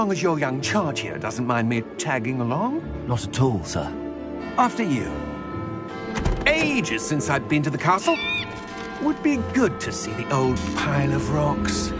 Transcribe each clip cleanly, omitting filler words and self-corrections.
long as your young charge here doesn't mind me tagging along. Not at all, sir. After you. Ages since I've been to the castle. Would be good to see the old pile of rocks.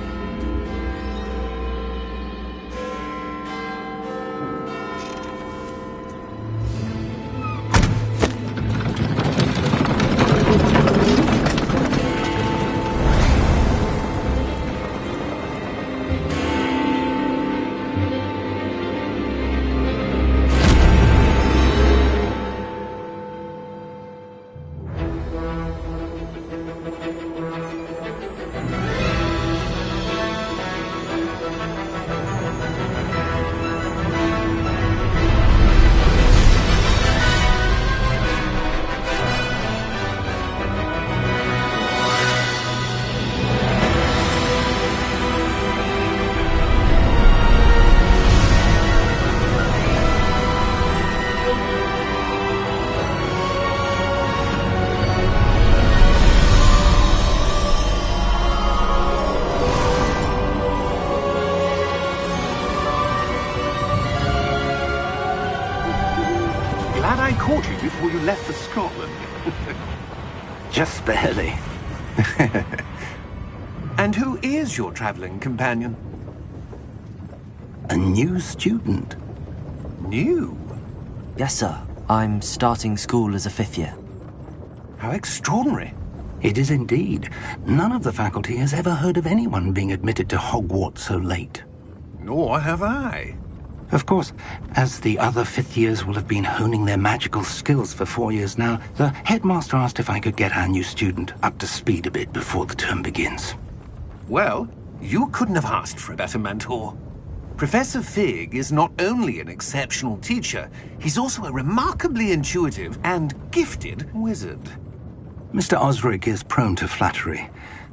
Glad I caught you before you left for Scotland. Just barely. And who is your traveling companion? A new student. New? Yes, sir. I'm starting school as a 5th year. How extraordinary. It is indeed. None of the faculty has ever heard of anyone being admitted to Hogwarts so late. Nor have I. Of course, as the other 5th years will have been honing their magical skills for 4 years now, the headmaster asked if I could get our new student up to speed a bit before the term begins. Well, you couldn't have asked for a better mentor. Professor Fig is not only an exceptional teacher, he's also a remarkably intuitive and gifted wizard. Mr. Osric is prone to flattery.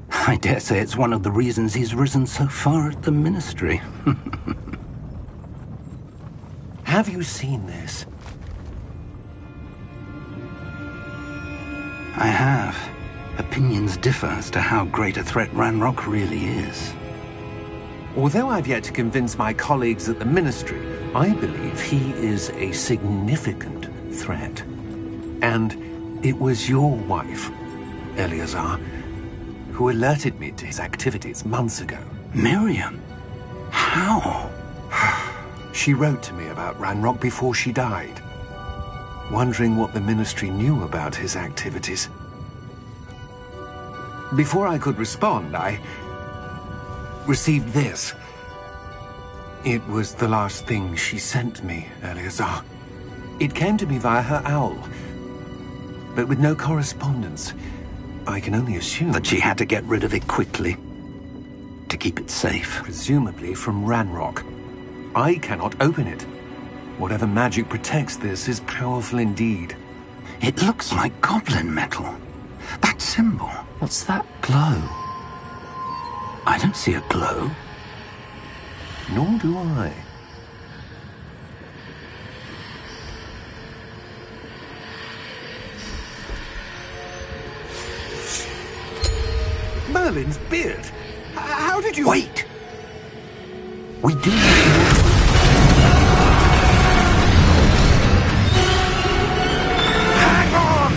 I dare say it's one of the reasons he's risen so far at the Ministry. Have you seen this? I have. Opinions differ as to how great a threat Ranrock really is. Although I've yet to convince my colleagues at the Ministry, I believe he is a significant threat. And it was your wife, Eleazar, who alerted me to his activities months ago. Miriam? How? She wrote to me about Ranrock before she died, wondering what the Ministry knew about his activities. Before I could respond, I received this. It was the last thing she sent me, Eleazar. It came to me via her owl, but with no correspondence. I can only assume That she had to get rid of it quickly, to keep it safe. presumably from Ranrock. I cannot open it. Whatever magic protects this is powerful indeed. It looks like goblin metal. That symbol. What's that glow? I don't see a glow. Nor do I. Merlin's beard. How did you... Wait! We do... Hang on!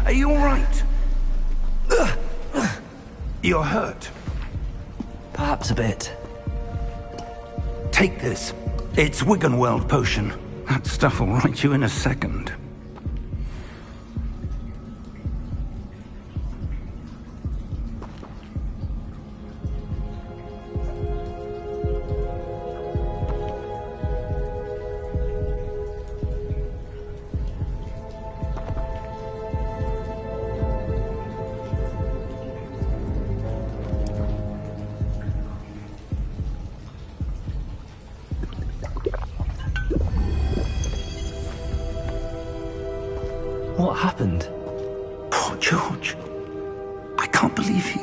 Are you all right? You're hurt. Perhaps a bit. Take this. It's Wiggenweld potion. That stuff will right you in a second. What happened? Poor George. I can't believe he...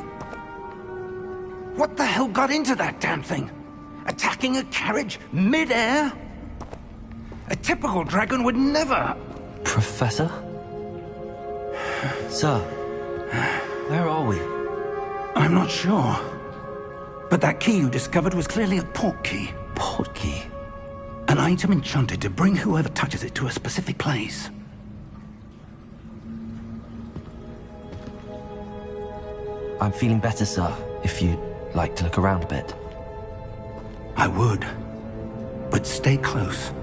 What the hell got into that damn thing? Attacking a carriage mid-air? A typical dragon would never... Professor? Sir, where are we? I'm not sure. But that key you discovered was clearly a port key. Port key? An item enchanted to bring whoever touches it to a specific place. I'm feeling better, sir, if you'd like to look around a bit. I would. But stay close.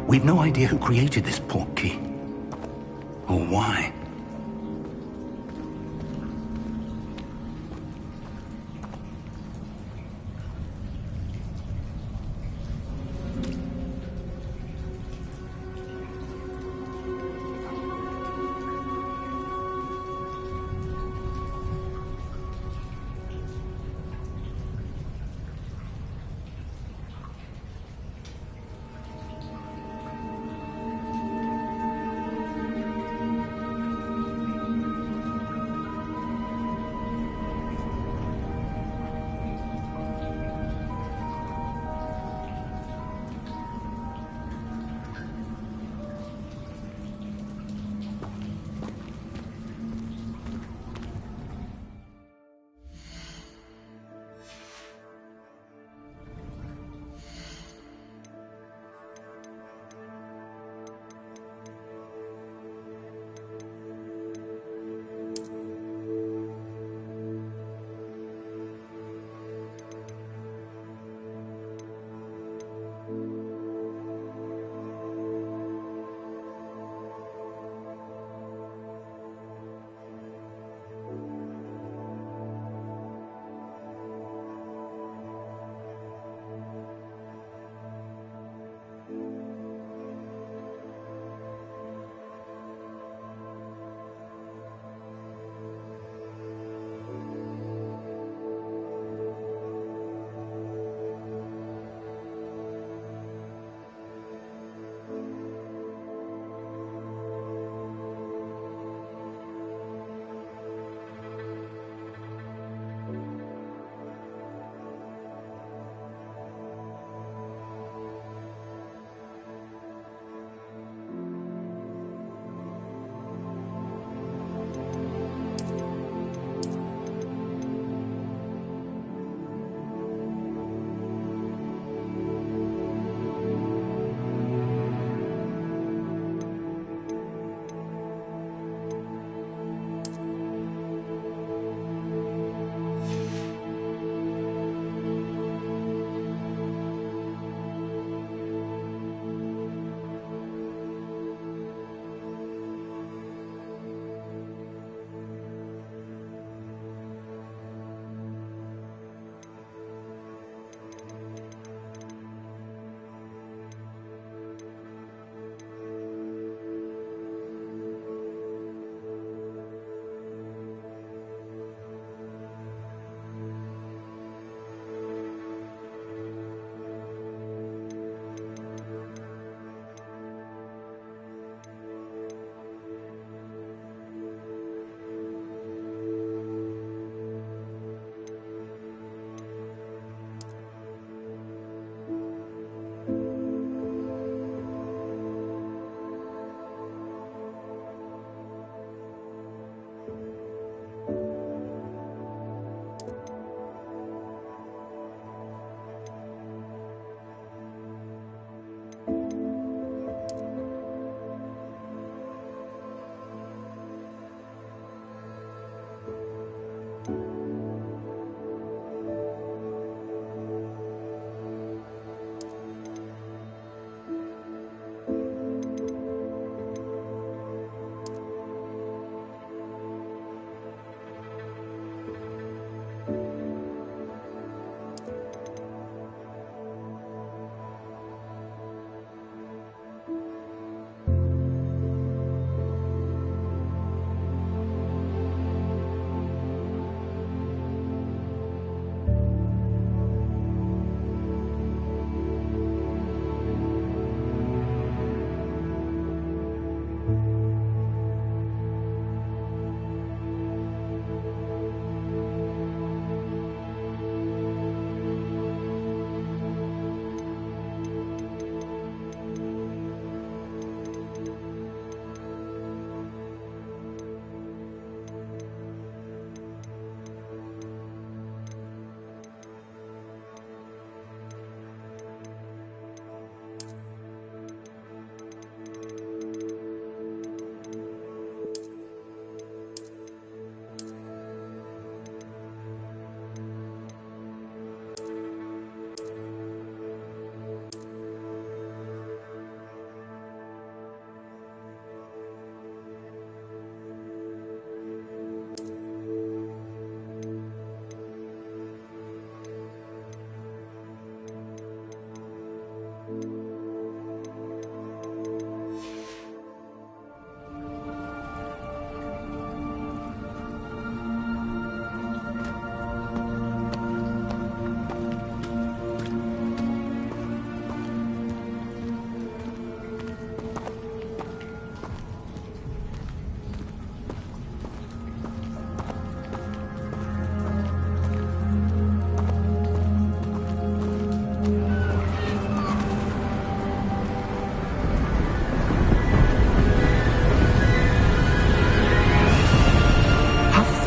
We've no idea who created this port key. Or why.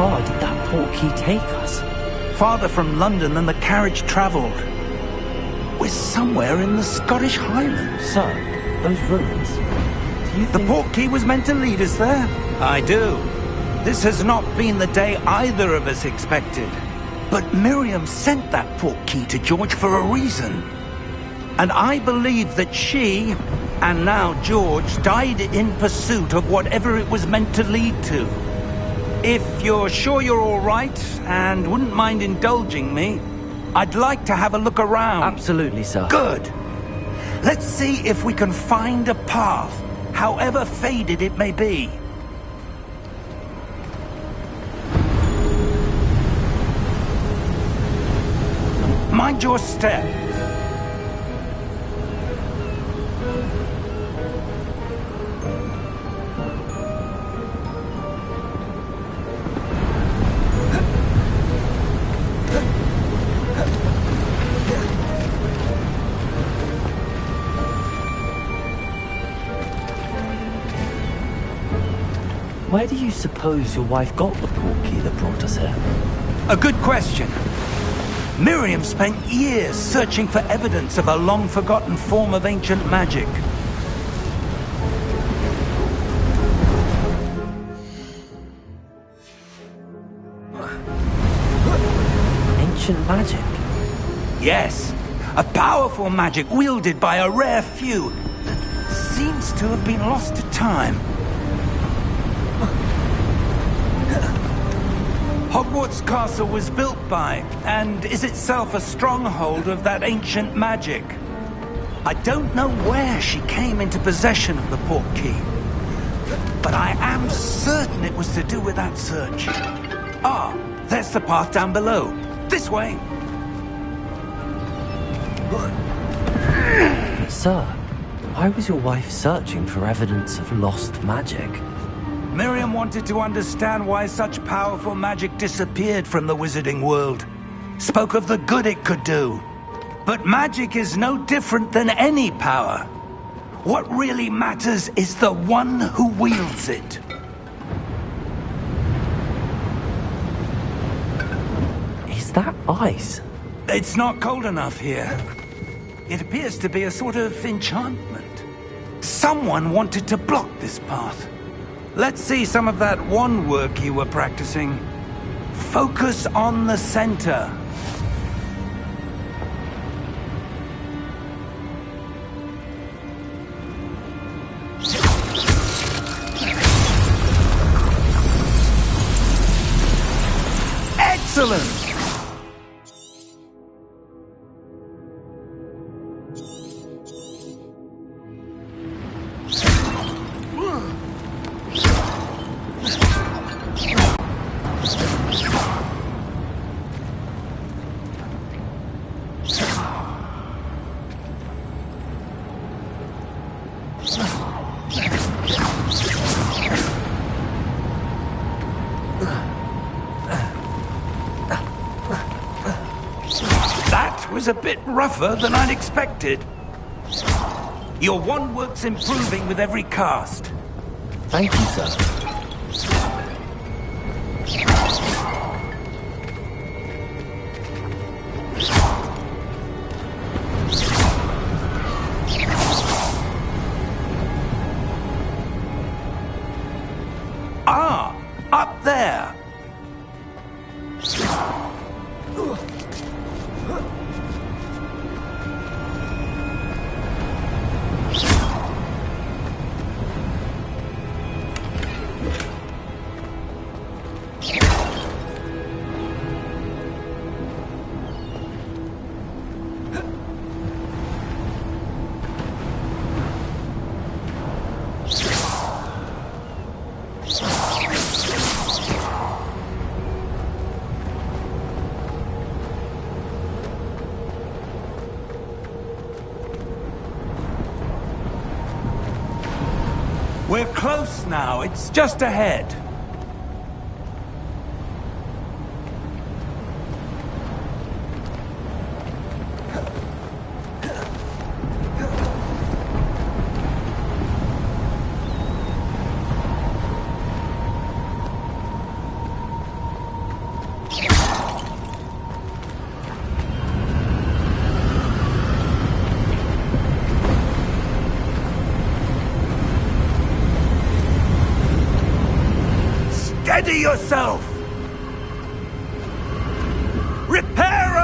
far did that portkey take us? Farther from London than the carriage travelled. We're somewhere in the Scottish Highlands. Sir, those ruins. Do you The think... portkey was meant to lead us there? I do. This has not been the day either of us expected. But Miriam sent that portkey to George for a reason. And I believe that she, and now George, died in pursuit of whatever it was meant to lead to. If you're sure you're all right, and wouldn't mind indulging me, I'd like to have a look around. Absolutely, sir. Good. Let's see if we can find a path, however faded it may be. Mind your step. Where do you suppose your wife got the portkey that brought us here? A good question. Miriam spent years searching for evidence of a long-forgotten form of ancient magic. Ancient magic? Yes, a powerful magic wielded by a rare few that seems to have been lost to time. Hogwarts Castle was built by, and is itself a stronghold of that ancient magic. I don't know where she came into possession of the portkey, but I am certain it was to do with that search. Ah, there's the path down below. This way. Sir, why was your wife searching for evidence of lost magic? Miriam wanted to understand why such powerful magic disappeared from the wizarding world. Spoke of the good it could do. But magic is no different than any power. What really matters is the one who wields it. Is that ice? It's not cold enough here. It appears to be a sort of enchantment. Someone wanted to block this path. Let's see some of that wand work you were practicing. Focus on the center. Excellent! That was a bit rougher than I'd expected. Your wand work's improving with every cast. Thank you, sir. Ah, up there. We're close now. It's just ahead. Steady yourself! Reparo!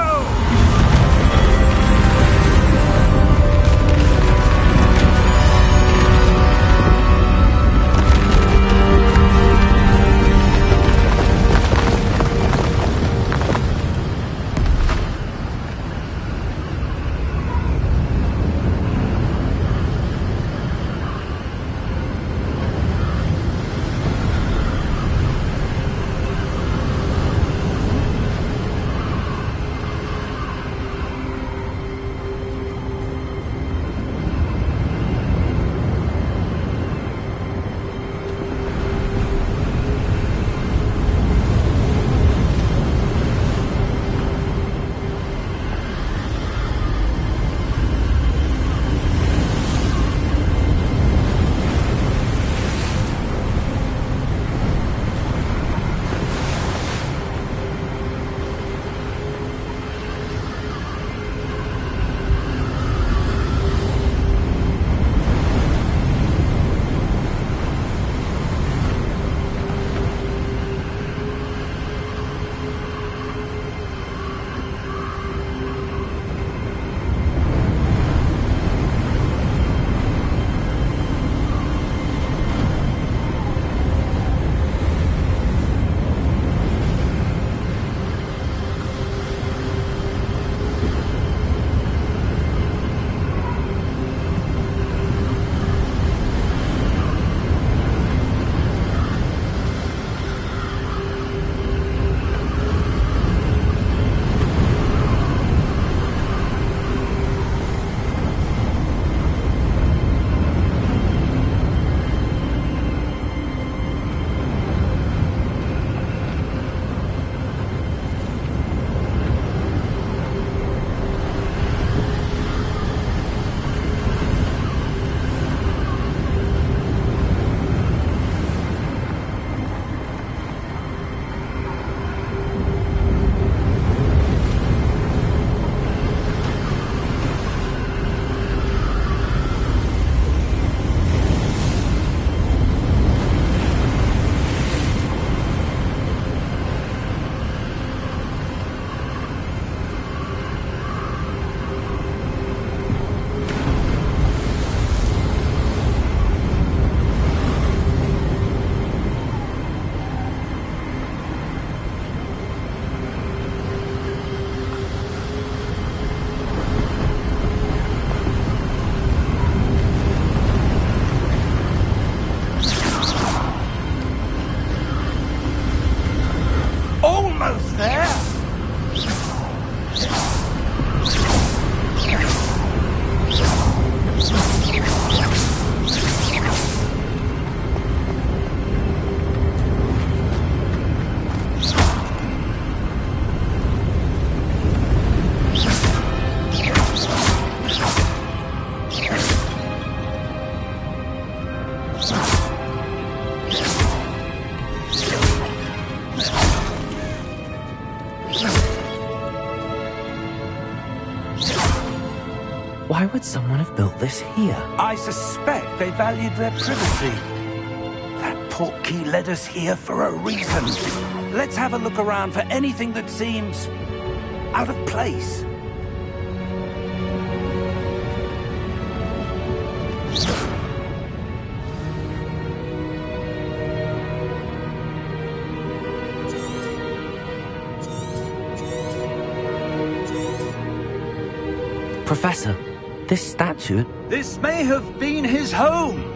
Almost there! Why would someone have built this here? I suspect they valued their privacy. That portkey led us here for a reason. Let's have a look around for anything that seems out of place. Professor, this statue... This may have been his home.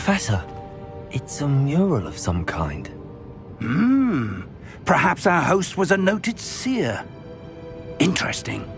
Professor, it's a mural of some kind. Perhaps our host was a noted seer. Interesting.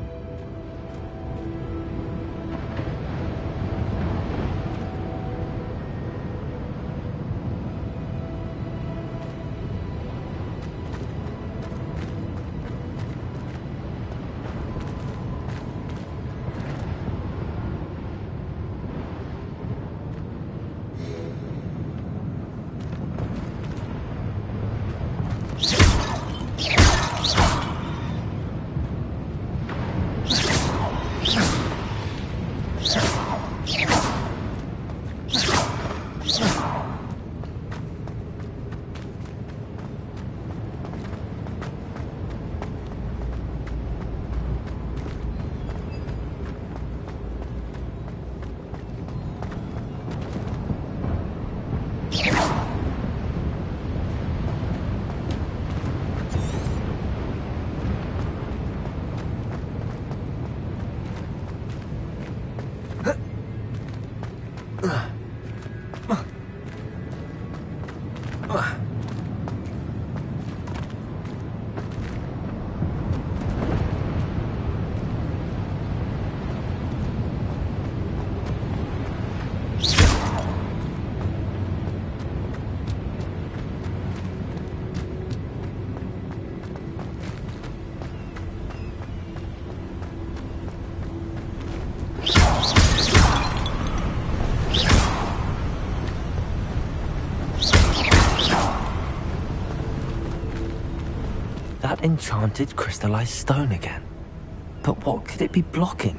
That enchanted crystallized stone again. But what could it be blocking?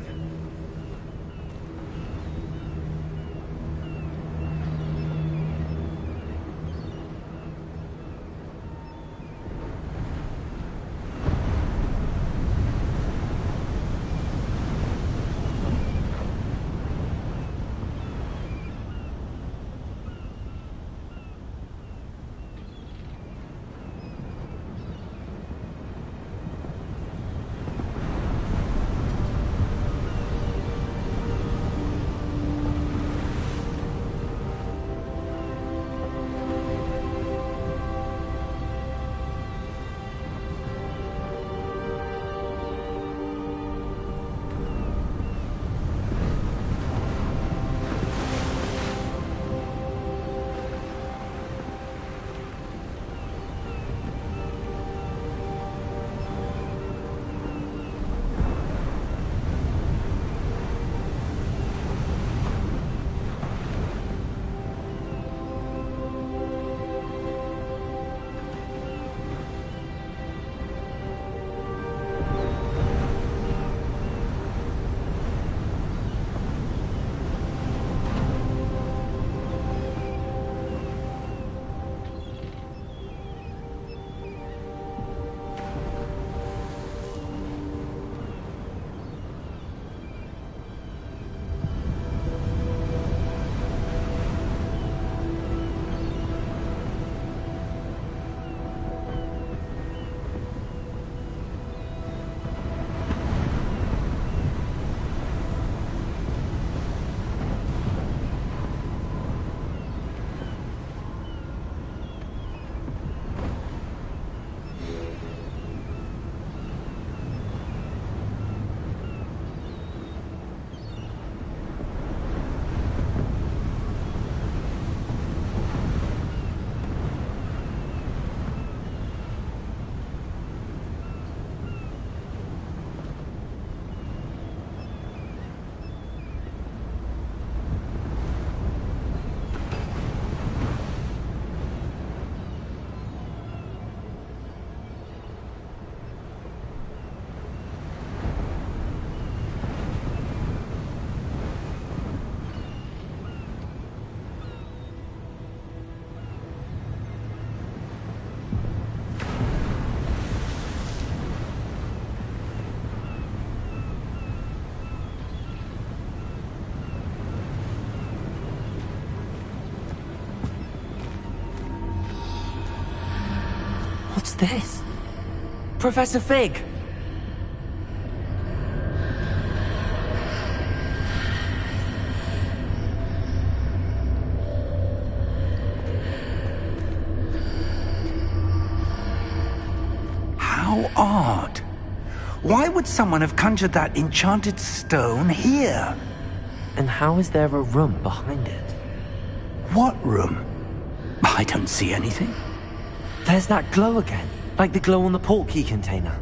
What's this? Professor Fig! odd. Why would someone have conjured that enchanted stone here? And how is there a room behind it? What room? I don't see anything. There's that glow again, like the glow on the portkey container.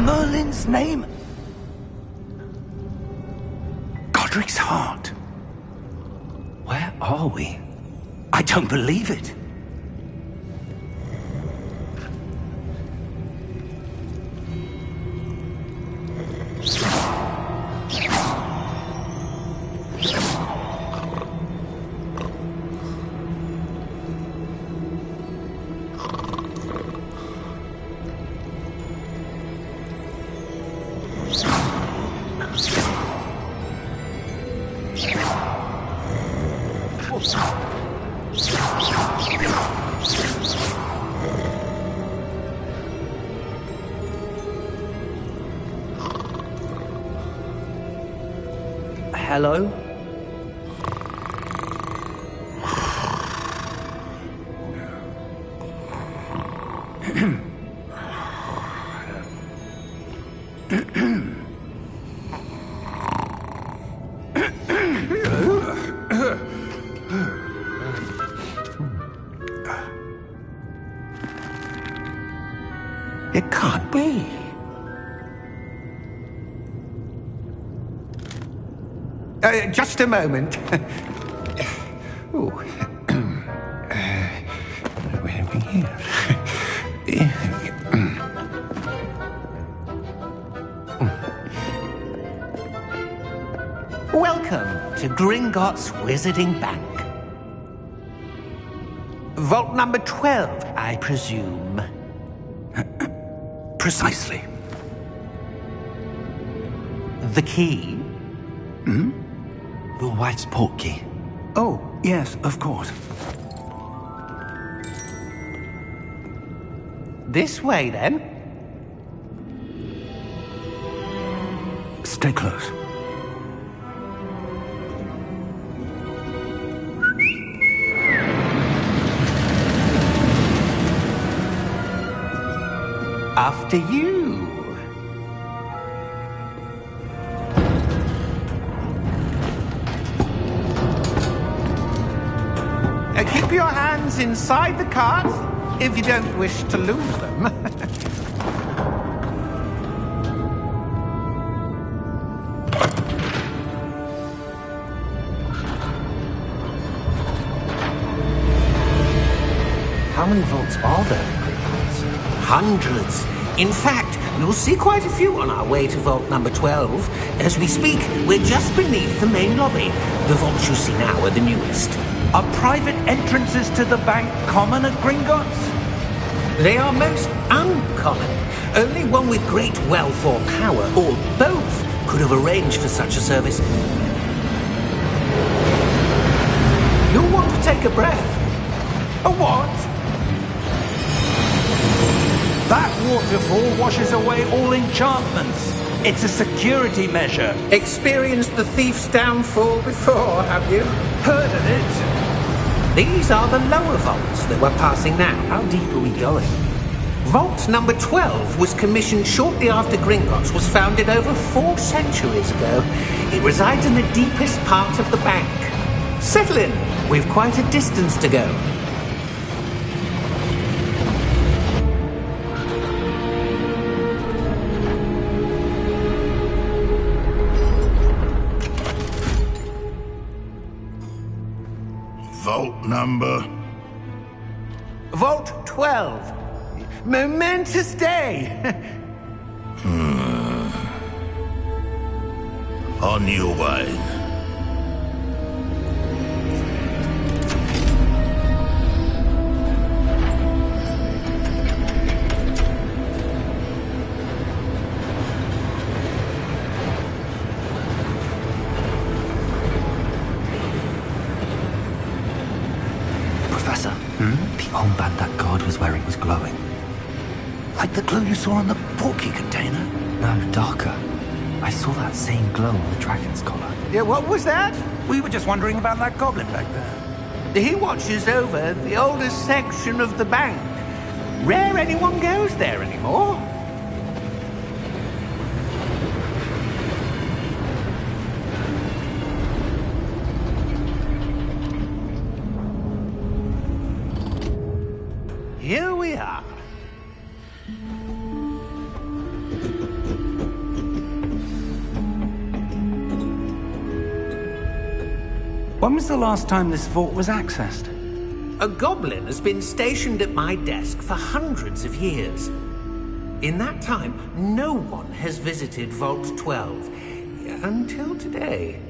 Merlin's name? Godric's heart. Where are we? I don't believe it. Hello? It can't be. Just a moment. Oh. Where are we here? Welcome to Gringotts Wizarding Bank. Vault number 12, I presume. Precisely. The key? Your wife's portkey. Oh, yes, of course. This way, then. Stay close. After you. Keep your hands inside the cart if you don't wish to lose them. How many vaults are there in Gringotts? Hundreds. In fact, you'll see quite a few on our way to vault number 12. As we speak, we're just beneath the main lobby. The vaults you see now are the newest. Are private entrances to the bank common at Gringotts? They are most uncommon. Only one with great wealth or power, or both, could have arranged for such a service. You'll want to take a breath. A what? That waterfall washes away all enchantments. It's a security measure. Experienced the thief's downfall before, have you? Heard of it? These are the lower vaults that we're passing now. How deep are we going? Vault number 12 was commissioned shortly after Gringotts was founded over 4 centuries ago. It resides in the deepest part of the bank. Settle in. We've quite a distance to go. Vault number? Vault 12. Momentous day. On your way. Professor, the armband that guard was wearing was glowing. Like the glow you saw on the portkey container? No, darker. I saw that same glow on the dragon's collar. Yeah, what was that? We were just wondering about that goblin back there. He watches over the oldest section of the bank. Rare anyone goes there anymore. Here we are. When was the last time this vault was accessed? A goblin has been stationed at my desk for hundreds of years. In that time, no one has visited Vault 12. Until today.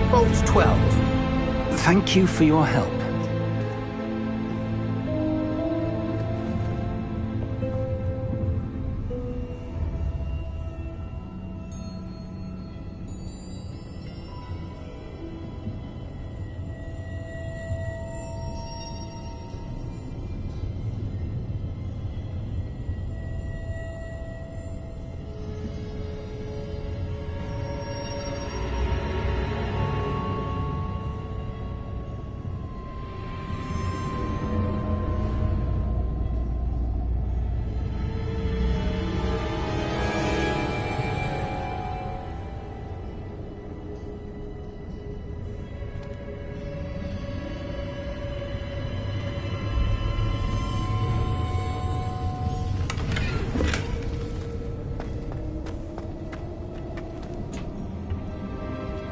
Vault 12. Thank you for your help.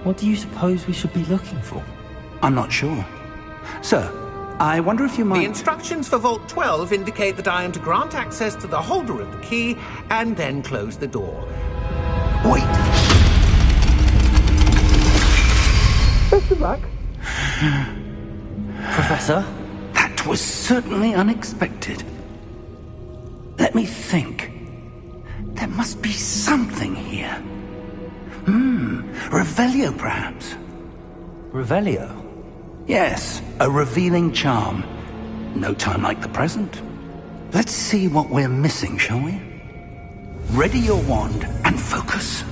What do you suppose we should be looking for? I'm not sure. Sir, I wonder if you might... The instructions for Vault 12 indicate that I am to grant access to the holder of the key and then close the door. Wait! Best of luck. Professor? That was certainly unexpected. Let me think. There must be something here. Revelio, perhaps? Revelio? Yes, a revealing charm. No time like the present. Let's see what we're missing, shall we? Ready your wand and focus.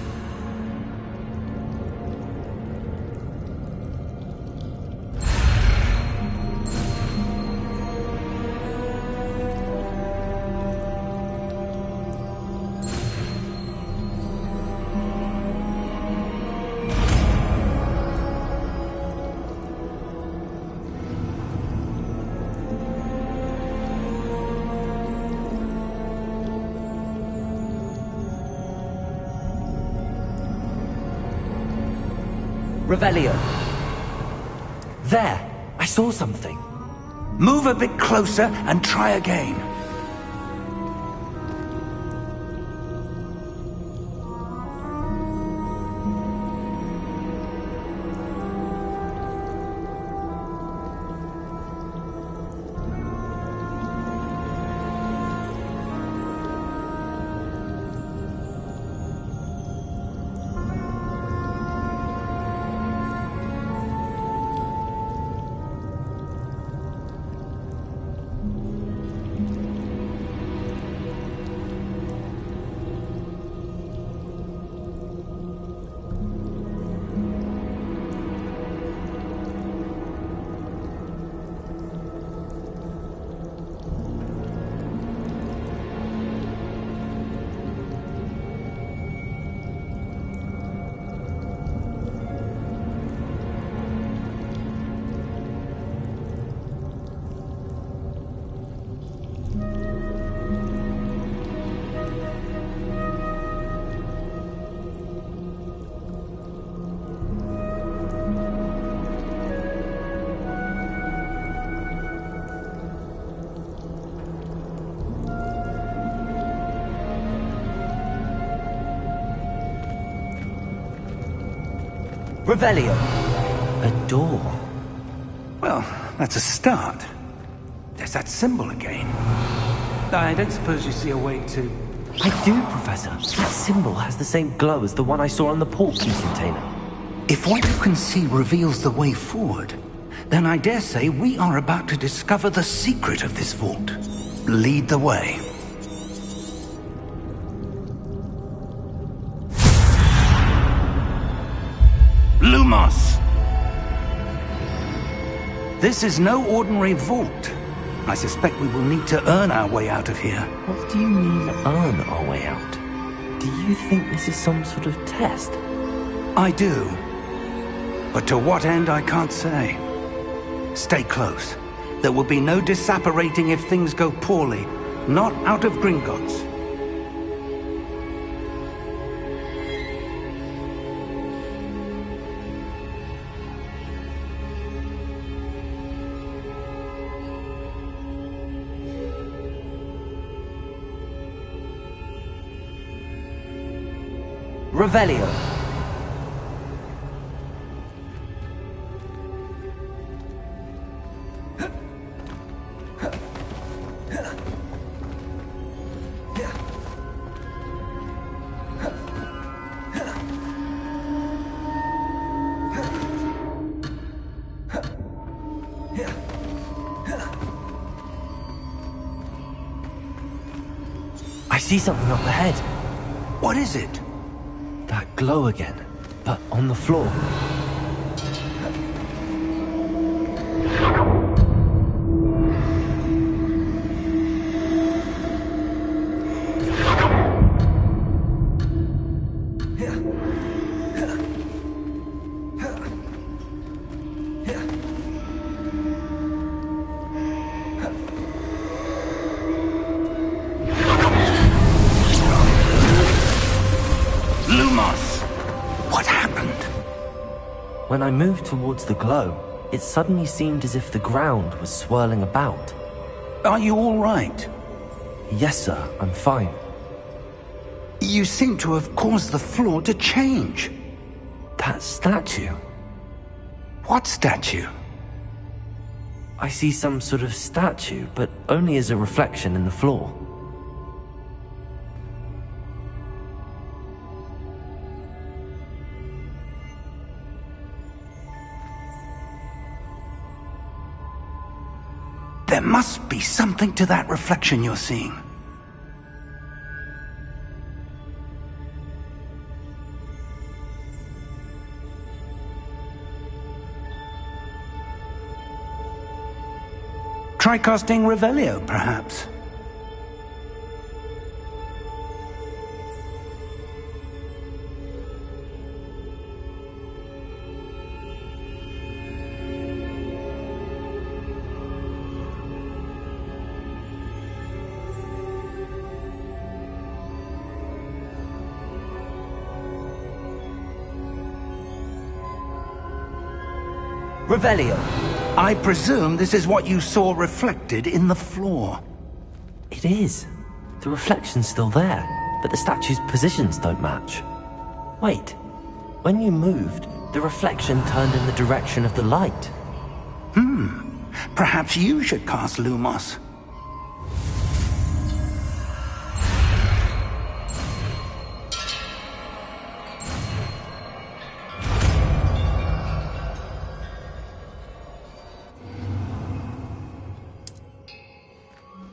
Revelio. There! I saw something. Move a bit closer and try again. Revelio. A door. Well, that's a start. There's that symbol again. I don't suppose you see a way to... I do, Professor. That symbol has the same glow as the one I saw on the port key container. If what you can see reveals the way forward, then I dare say we are about to discover the secret of this vault. Lead the way. Lumos! This is no ordinary vault. I suspect we will need to earn our way out of here. What do you mean, earn our way out? Do you think this is some sort of test? I do. But to what end, I can't say. Stay close. There will be no disapparating if things go poorly. Not out of Gringotts. Revelio. I see something up ahead. What is it? That glow again, but on the floor. When I moved towards the glow, it suddenly seemed as if the ground was swirling about. Are you all right? Yes, sir, I'm fine. You seem to have caused the floor to change. That statue? What statue? I see some sort of statue, but only as a reflection in the floor. There must be something to that reflection you're seeing. Try casting Revelio, perhaps. Revelio. I presume this is what you saw reflected in the floor. It is. The reflection's still there, but the statue's positions don't match. Wait. When you moved, the reflection turned in the direction of the light. Perhaps you should cast Lumos.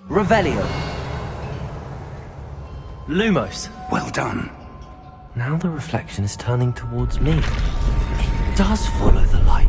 Revelio. Lumos. Well done. Now the reflection is turning towards me. It does follow the light.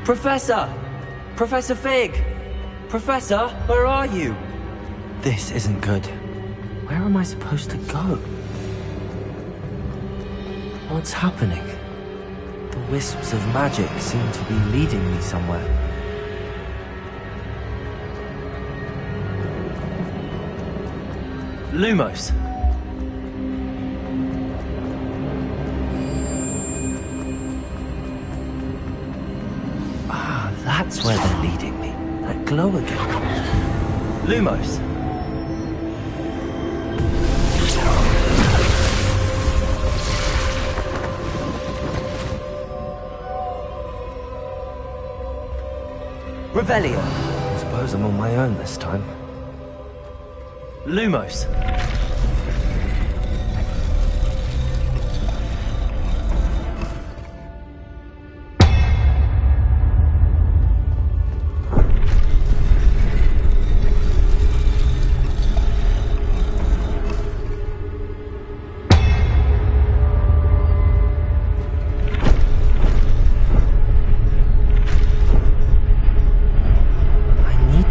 Professor! Professor Fig! Professor, where are you? This isn't good. Where am I supposed to go? What's happening? The wisps of magic seem to be leading me somewhere. Lumos! Ah, that's where they're leading me. That glow again. Lumos! Revelio! I suppose I'm on my own this time. Lumos!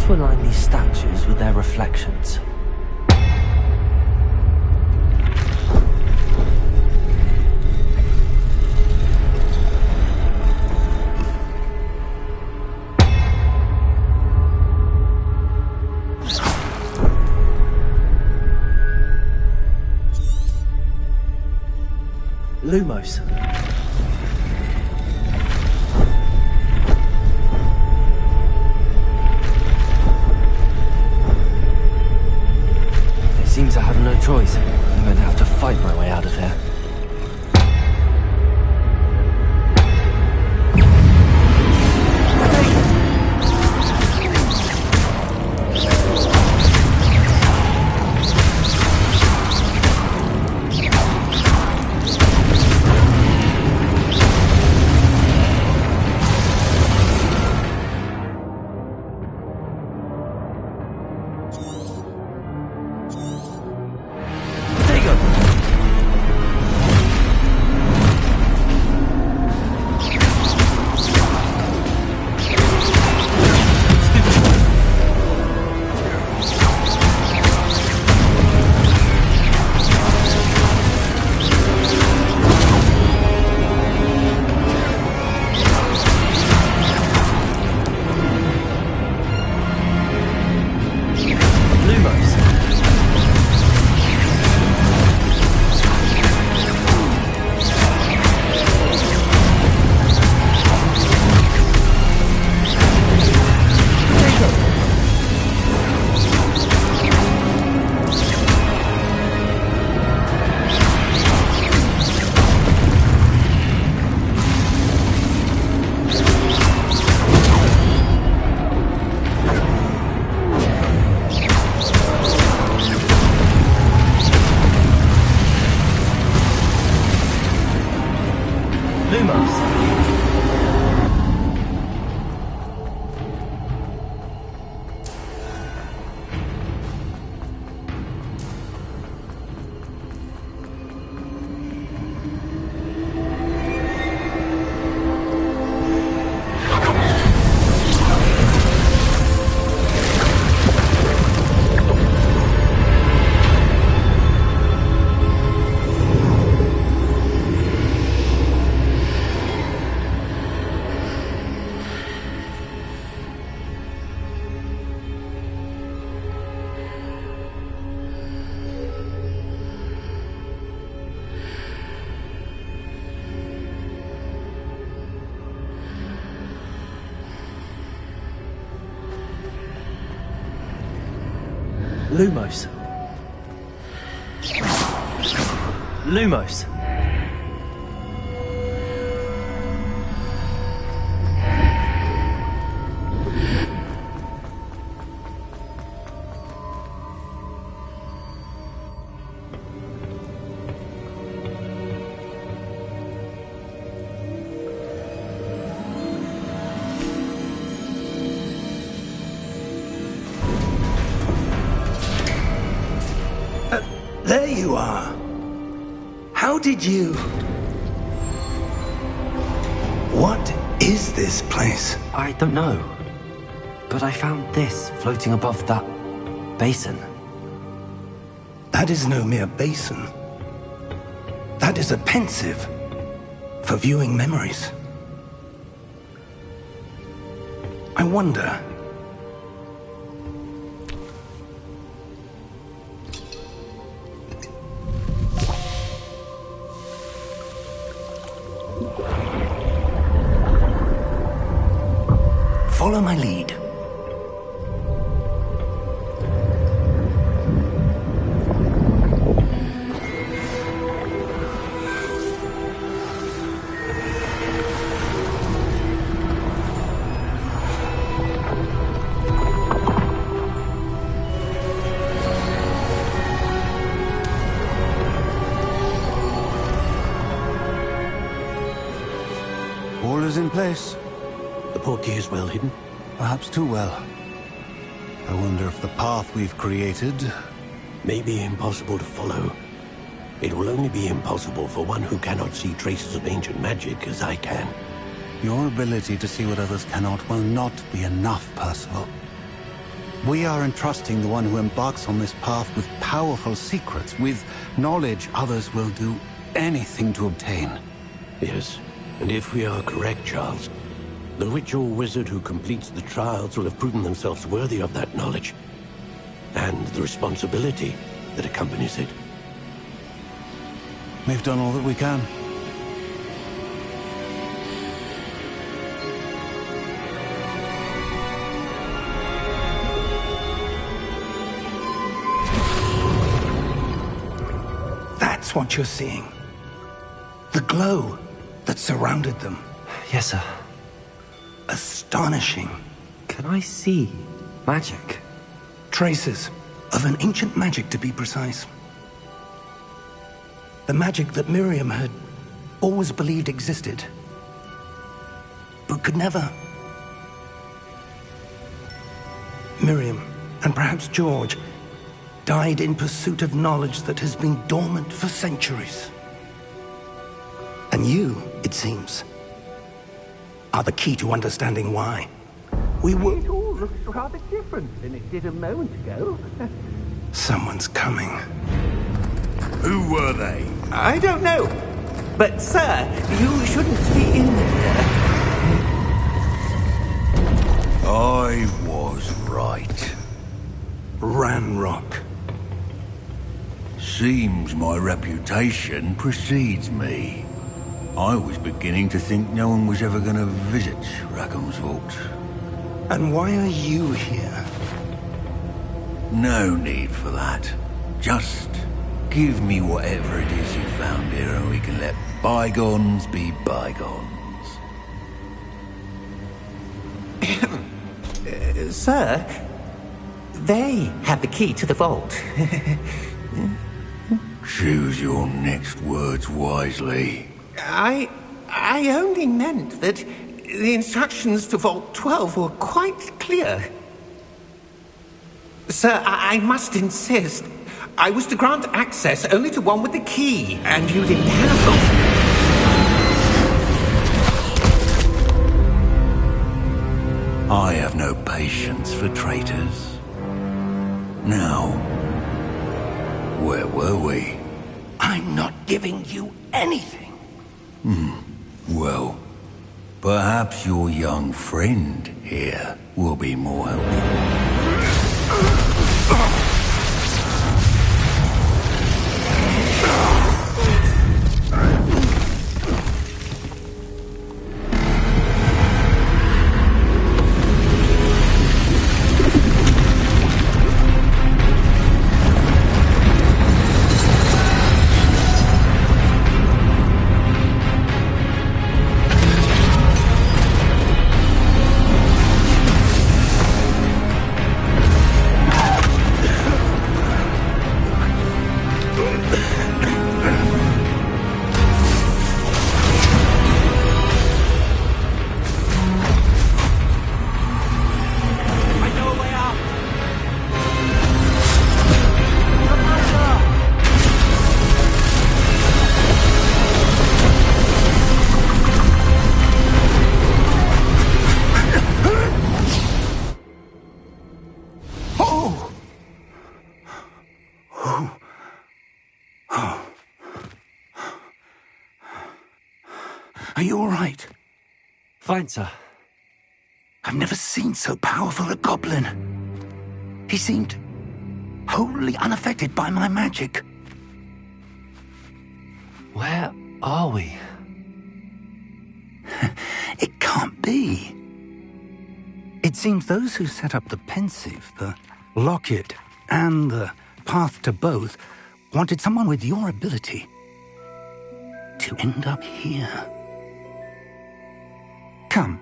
To align these statues with their reflections. Lumos. Seems I have no choice. I'm going to have to fight my way out of here. Lumos. Lumos. There you are. How did you... What is this place? I don't know. But I found this floating above that basin. That is no mere basin. That is a pensive for viewing memories. I wonder... Follow my lead. All is in place. The portkey is well hidden. Perhaps too well. I wonder if the path we've created... May be impossible to follow. It will only be impossible for one who cannot see traces of ancient magic as I can. Your ability to see what others cannot will not be enough, Percival. We are entrusting the one who embarks on this path with powerful secrets, with knowledge others will do anything to obtain. Yes, and if we are correct, Charles, the witch or wizard who completes the trials will have proven themselves worthy of that knowledge, and the responsibility that accompanies it. We've done all that we can. That's what you're seeing. The glow that surrounded them. Yes, sir. Astonishing. Can I see magic? Traces of an ancient magic, to be precise. The magic that Miriam had always believed existed, but could never. Miriam, and perhaps George, died in pursuit of knowledge that has been dormant for centuries. And you, it seems, are the key to understanding why. We will... It all looks rather different than it did a moment ago. Someone's coming. Who were they? I don't know. But, sir, you shouldn't be in there. I was right. Ranrock. Seems my reputation precedes me. I was beginning to think no one was ever going to visit Rackham's Vault. And why are you here? No need for that. Just give me whatever it is you found here and we can let bygones be bygones. Sir, they have the key to the vault. Choose your next words wisely. I only meant that the instructions to Vault 12 were quite clear. Sir, I must insist. I was to grant access only to one with the key, and you didn't have them. I have no patience for traitors. Now, where were we? I'm not giving you anything. Well, perhaps your young friend here will be more helpful. Are you all right? Fine, sir. I've never seen so powerful a goblin. He seemed wholly unaffected by my magic. Where are we? It can't be. It seems those who set up the pensive, the locket, and the path to both wanted someone with your ability to end up here. Come.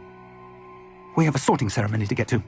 We have a sorting ceremony to get to.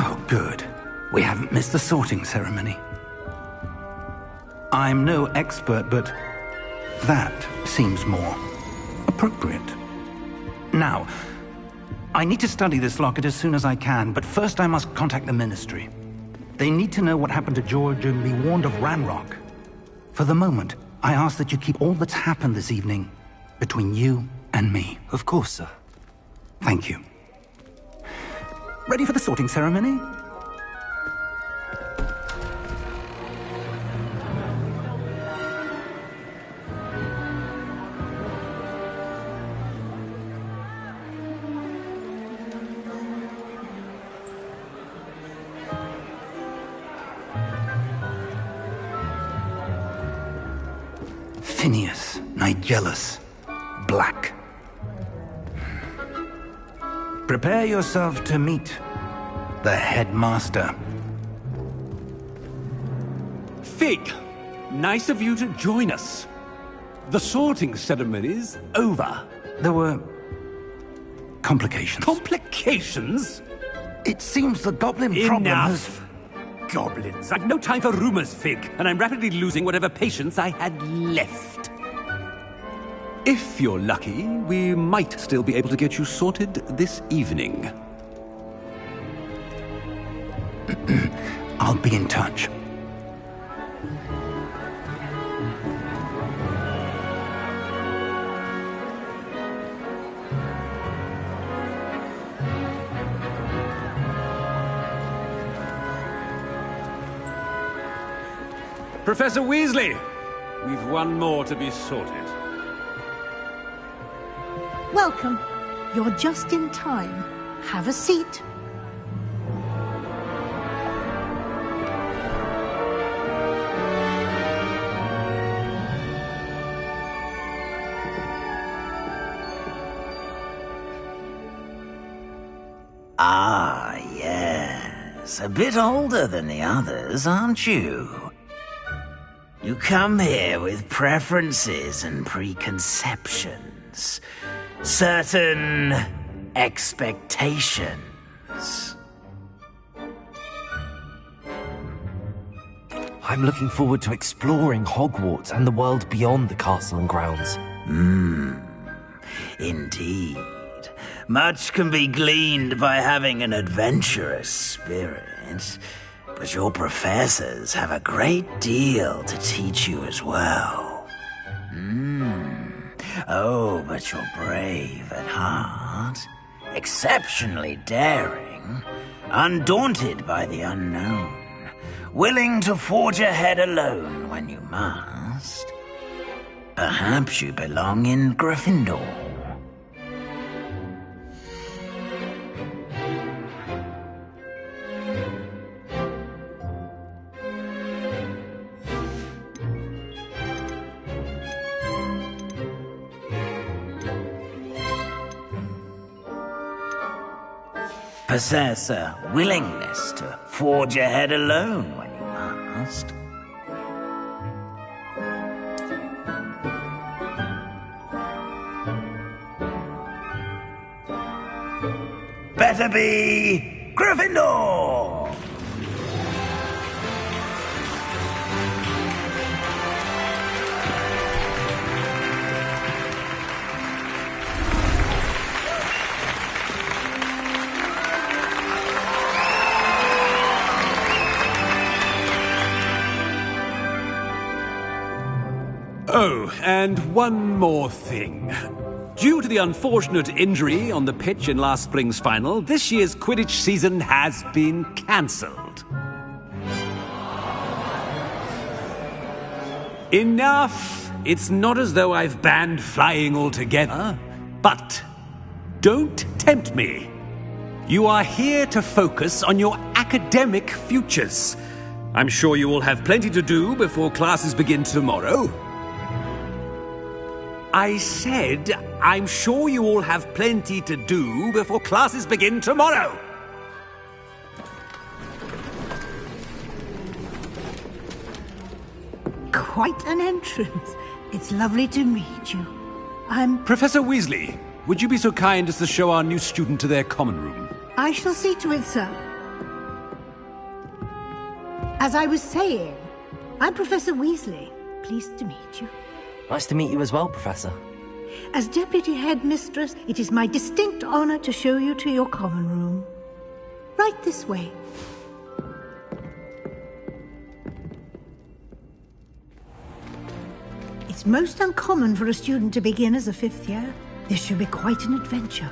Oh, good. We haven't missed the sorting ceremony. I'm no expert, but that seems more appropriate. Now, I need to study this locket as soon as I can, but first I must contact the Ministry. They need to know what happened to George and be warned of Ranrock. For the moment, I ask that you keep all that's happened this evening between you and me. Of course, sir. Thank you. Ready for the sorting ceremony? Phineas, Nigellus, Black. Prepare yourself to meet the headmaster. Fig, nice of you to join us. The sorting ceremony's over. There were complications. Complications? It seems the goblin problem has... Enough! Goblins. I've no time for rumors, Fig, and I'm rapidly losing whatever patience I had left. If you're lucky, we might still be able to get you sorted this evening. I'll be in touch. Professor Weasley, we've one more to be sorted. Welcome. You're just in time. Have a seat. Ah, yes. A bit older than the others, aren't you? You come here with preferences and preconceptions. Certain expectations. I'm looking forward to exploring Hogwarts and the world beyond the castle and grounds. Indeed. Much can be gleaned by having an adventurous spirit, but your professors have a great deal to teach you as well. Oh, but you're brave at heart, exceptionally daring, undaunted by the unknown, willing to forge ahead alone when you must. Perhaps you belong in Gryffindor. possess a willingness to forge ahead alone when you must. Better be Gryffindor! Oh, and one more thing. Due to the unfortunate injury on the pitch in last spring's final, this year's Quidditch season has been cancelled. Enough! It's not as though I've banned flying altogether, but don't tempt me. You are here to focus on your academic futures. I'm sure you will have plenty to do before classes begin tomorrow. I said, I'm sure you all have plenty to do before classes begin tomorrow. Quite an entrance. It's lovely to meet you. I'm... Professor Weasley, would you be so kind as to show our new student to their common room? I shall see to it, sir. As I was saying, I'm Professor Weasley. Pleased to meet you. Nice to meet you as well, Professor. As Deputy Headmistress, it is my distinct honor to show you to your common room. Right this way. It's most uncommon for a student to begin as a fifth year. This should be quite an adventure.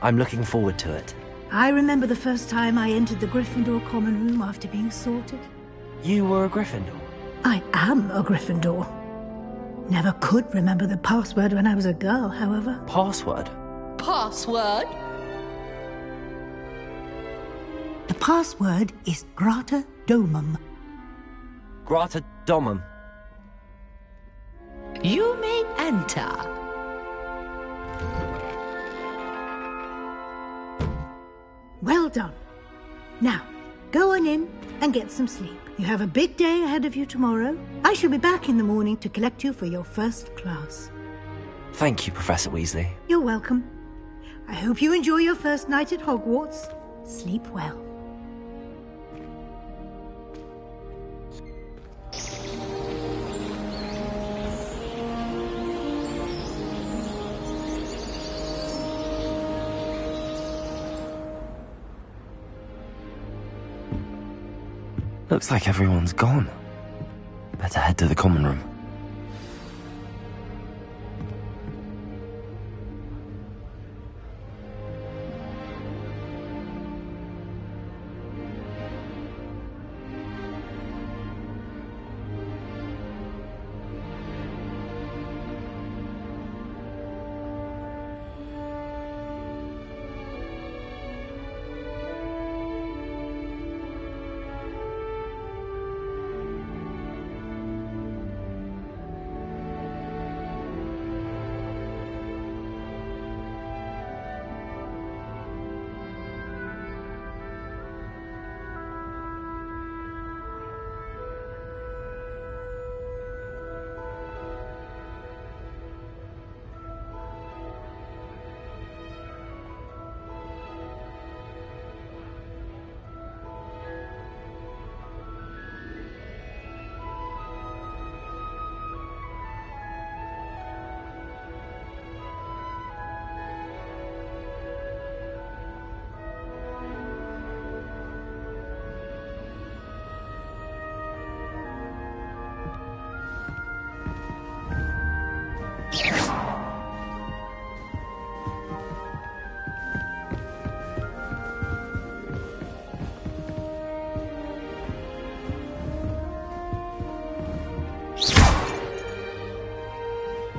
I'm looking forward to it. I remember the first time I entered the Gryffindor common room after being sorted. You were a Gryffindor? I am a Gryffindor. Never could remember the password when I was a girl, however. Password? Password? The password is Grata Domum. Grata Domum. You may enter. Well done. Now, go on in and get some sleep. You have a big day ahead of you tomorrow. I shall be back in the morning to collect you for your first class. Thank you, Professor Weasley. You're welcome. I hope you enjoy your first night at Hogwarts. Sleep well. Looks like everyone's gone. Better head to the common room.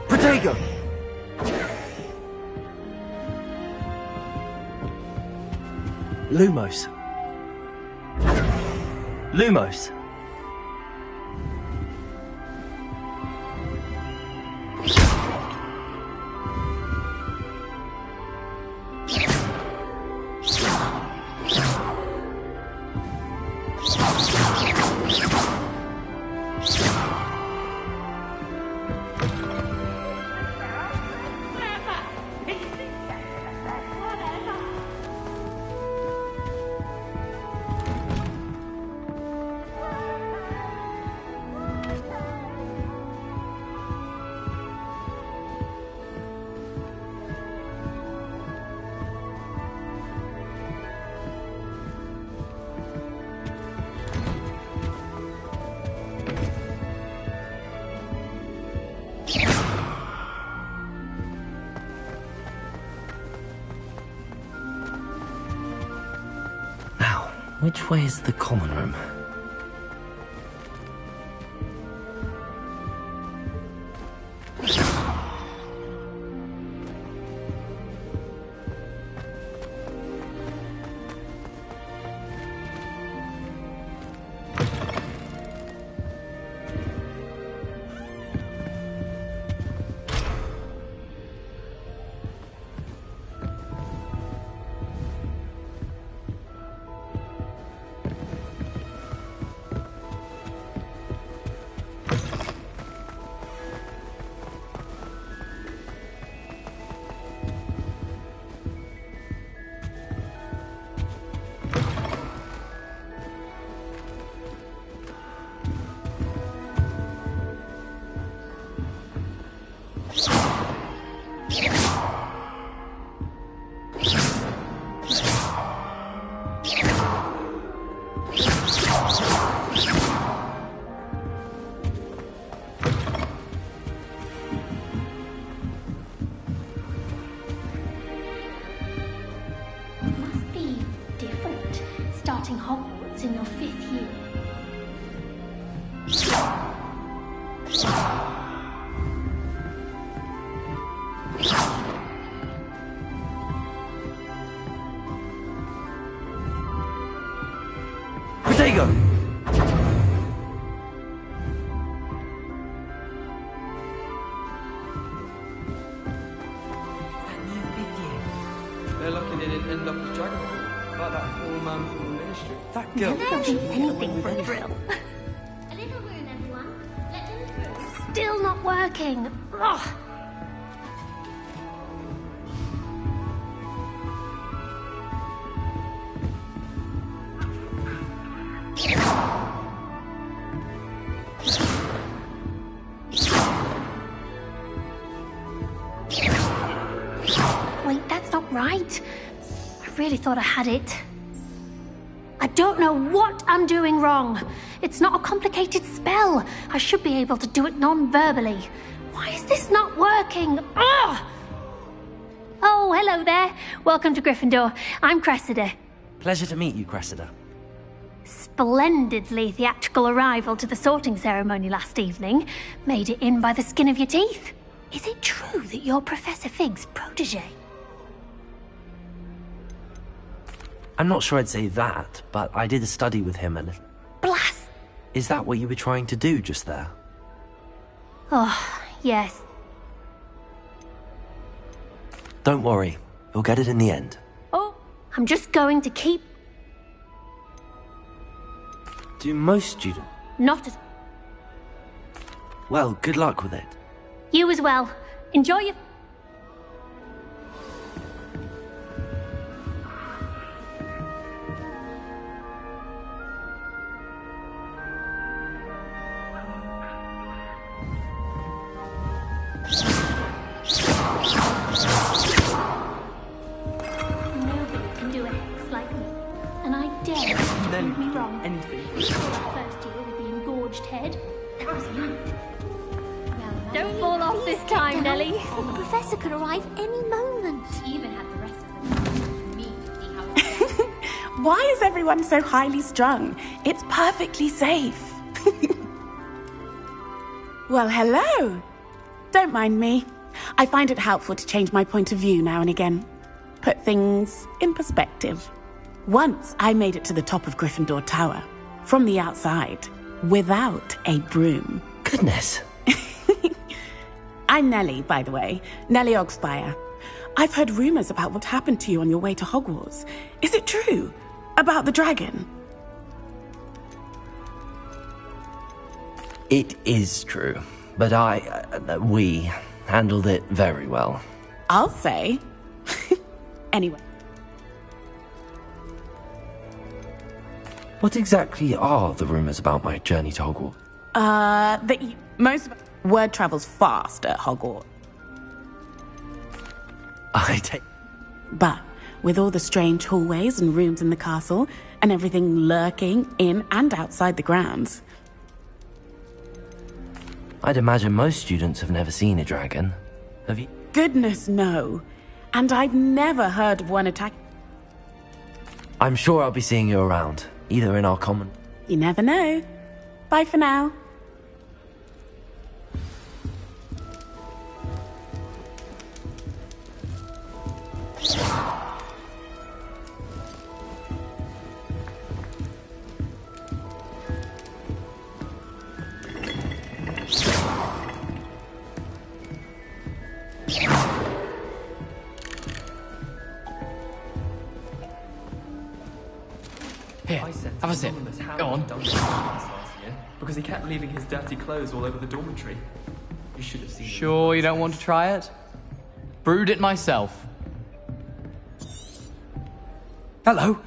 Protego! Lumos. Lumos. Which way is the common room? Must be different, starting Hogwarts in your 5th year. Potato! They're lucky they didn't end up as dragon like that poor man from the ministry. That girl. Never do anything for a thrill. A little room, everyone. Let them through. Still not working. Ugh. Wait, that's not right. I really thought I had it. I don't know what I'm doing wrong. It's not a complicated spell. I should be able to do it non-verbally. Why is this not working? Ugh! Oh, hello there. Welcome to Gryffindor. I'm Cressida. Pleasure to meet you, Cressida. Splendidly theatrical arrival to the sorting ceremony last evening. Made it in by the skin of your teeth. Is it true that you're Professor Fig's protege? I'm not sure I'd say that, but I did a study with him and... Blast! Is that what you were trying to do just there? Oh, yes. Don't worry, you'll get it in the end. Oh, I'm just going to keep... Do most students? Not as... Well, good luck with it. You as well. Enjoy your... Nobody can do a hex like me. And I dare you to prove me wrong. Anything. First year with the engorged head. That was me. Don't fall off this time, Nellie. The professor could arrive any moment. Even had the rest of them me to see how it Why is everyone so highly strung? It's perfectly safe. Well, hello. Don't mind me. I find it helpful to change my point of view now and again. Put things in perspective. Once I made it to the top of Gryffindor Tower, from the outside, without a broom. Goodness. I'm Nellie, by the way. Nellie Ogspire. I've heard rumors about what happened to you on your way to Hogwarts. Is it true? About the dragon? It is true, but we handled it very well. I'll say. Anyway. What exactly are the rumors about my journey to Hogwarts? Most word travels fast at Hogwarts. But with all the strange hallways and rooms in the castle, and everything lurking in and outside the grounds. I'd imagine most students have never seen a dragon. Have you? Goodness, no. And I've never heard of one attack. I'm sure I'll be seeing you around. either in our common... You never know. Bye for now. Here, have a sip. Go on. Because he kept leaving his dirty clothes all over the dormitory. You should have seen. Sure you don't want to try it? Brewed it myself. Hello,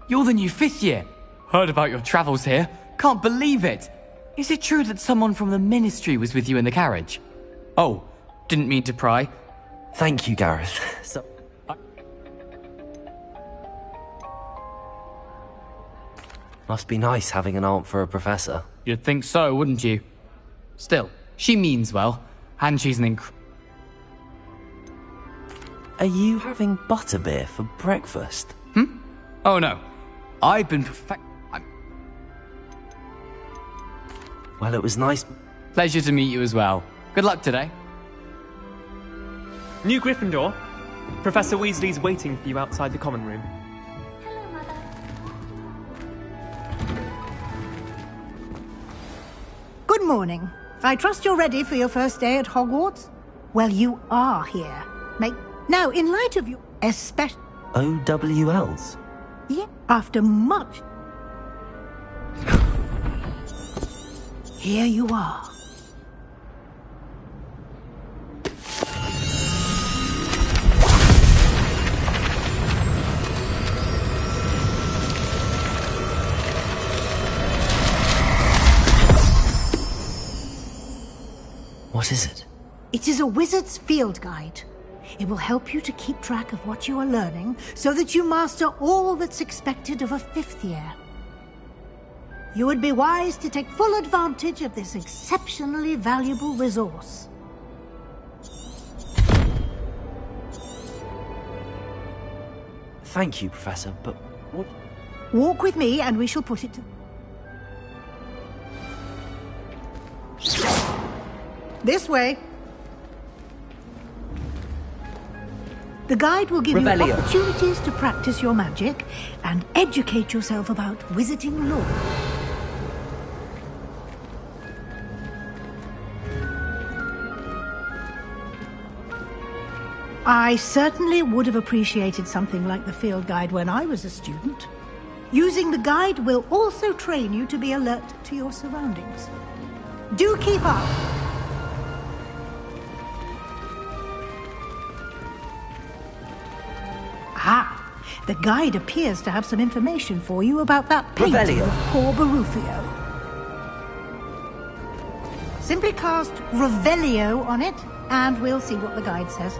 you're the new 5th year. Heard about your travels here. Can't believe it. Is it true that someone from the ministry was with you in the carriage? Oh, didn't mean to pry. Thank you, Gareth. Must be nice having an aunt for a professor. You'd think so, wouldn't you? Still, she means well, and she's an Are you having butterbeer for breakfast? Oh no, I've been Well, it was nice. Pleasure to meet you as well. Good luck today. New Gryffindor. Professor Weasley's waiting for you outside the common room. Good morning. I trust you're ready for your first day at Hogwarts? Well, you are here. Now, in light of your especially... OWLs? Yeah, after much... Here you are. What is it? It is a wizard's field guide. It will help you to keep track of what you are learning so that you master all that's expected of a 5th year. You would be wise to take full advantage of this exceptionally valuable resource. Thank you, Professor, but what... Walk with me and we shall put it to... This way. The guide will give Revelio. you opportunities to practice your magic and educate yourself about wizarding lore. I certainly would have appreciated something like the field guide when I was a student. Using the guide will also train you to be alert to your surroundings. Do keep up! Ah, the guide appears to have some information for you about that painting Revelio. of poor Barufio. Simply cast Revelio on it, and we'll see what the guide says.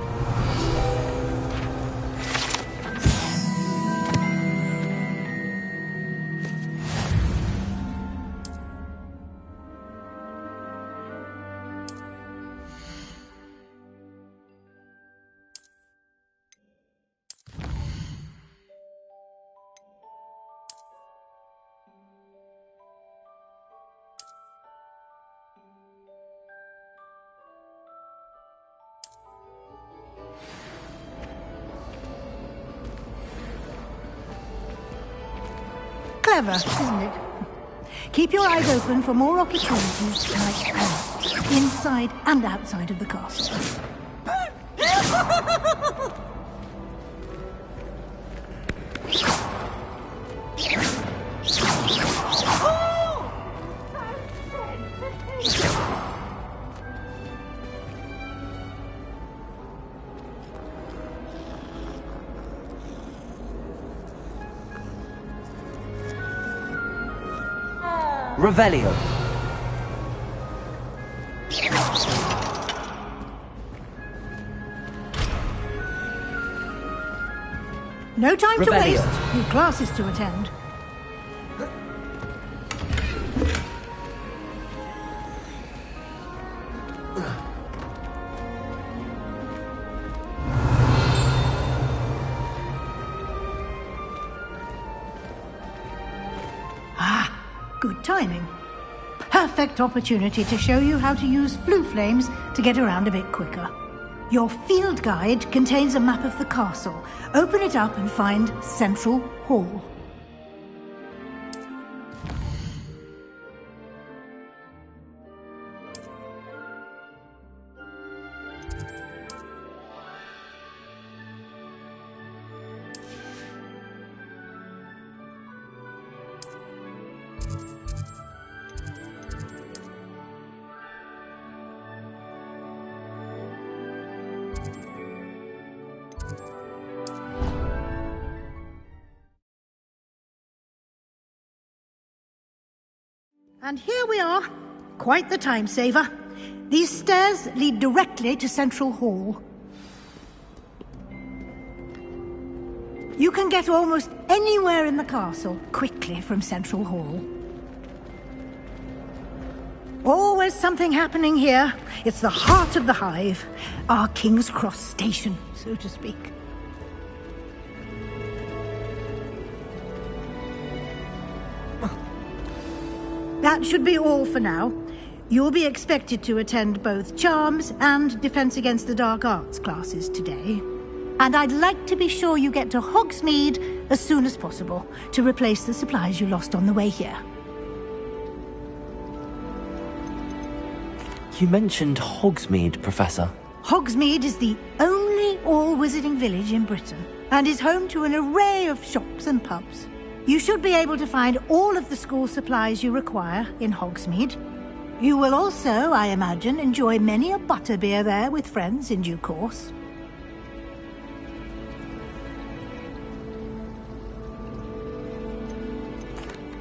Clever, isn't it? Keep your eyes open for more opportunities like that, inside and outside of the castle. Revelio. No time to Revelio. waste. You've classes to attend. Good timing. Perfect opportunity to show you how to use flue flames to get around a bit quicker. Your field guide contains a map of the castle. Open it up and find Central Hall. And here we are. Quite the time saver. These stairs lead directly to Central Hall. You can get almost anywhere in the castle quickly from Central Hall. Always something happening here. It's the heart of the hive. Our King's Cross station, so to speak. That should be all for now. You'll be expected to attend both Charms and Defense Against the Dark Arts classes today. And I'd like to be sure you get to Hogsmeade as soon as possible to replace the supplies you lost on the way here. You mentioned Hogsmeade, Professor. Hogsmeade is the only all-wizarding village in Britain and is home to an array of shops and pubs. You should be able to find all of the school supplies you require in Hogsmeade. You will also, I imagine, enjoy many a butterbeer there with friends in due course.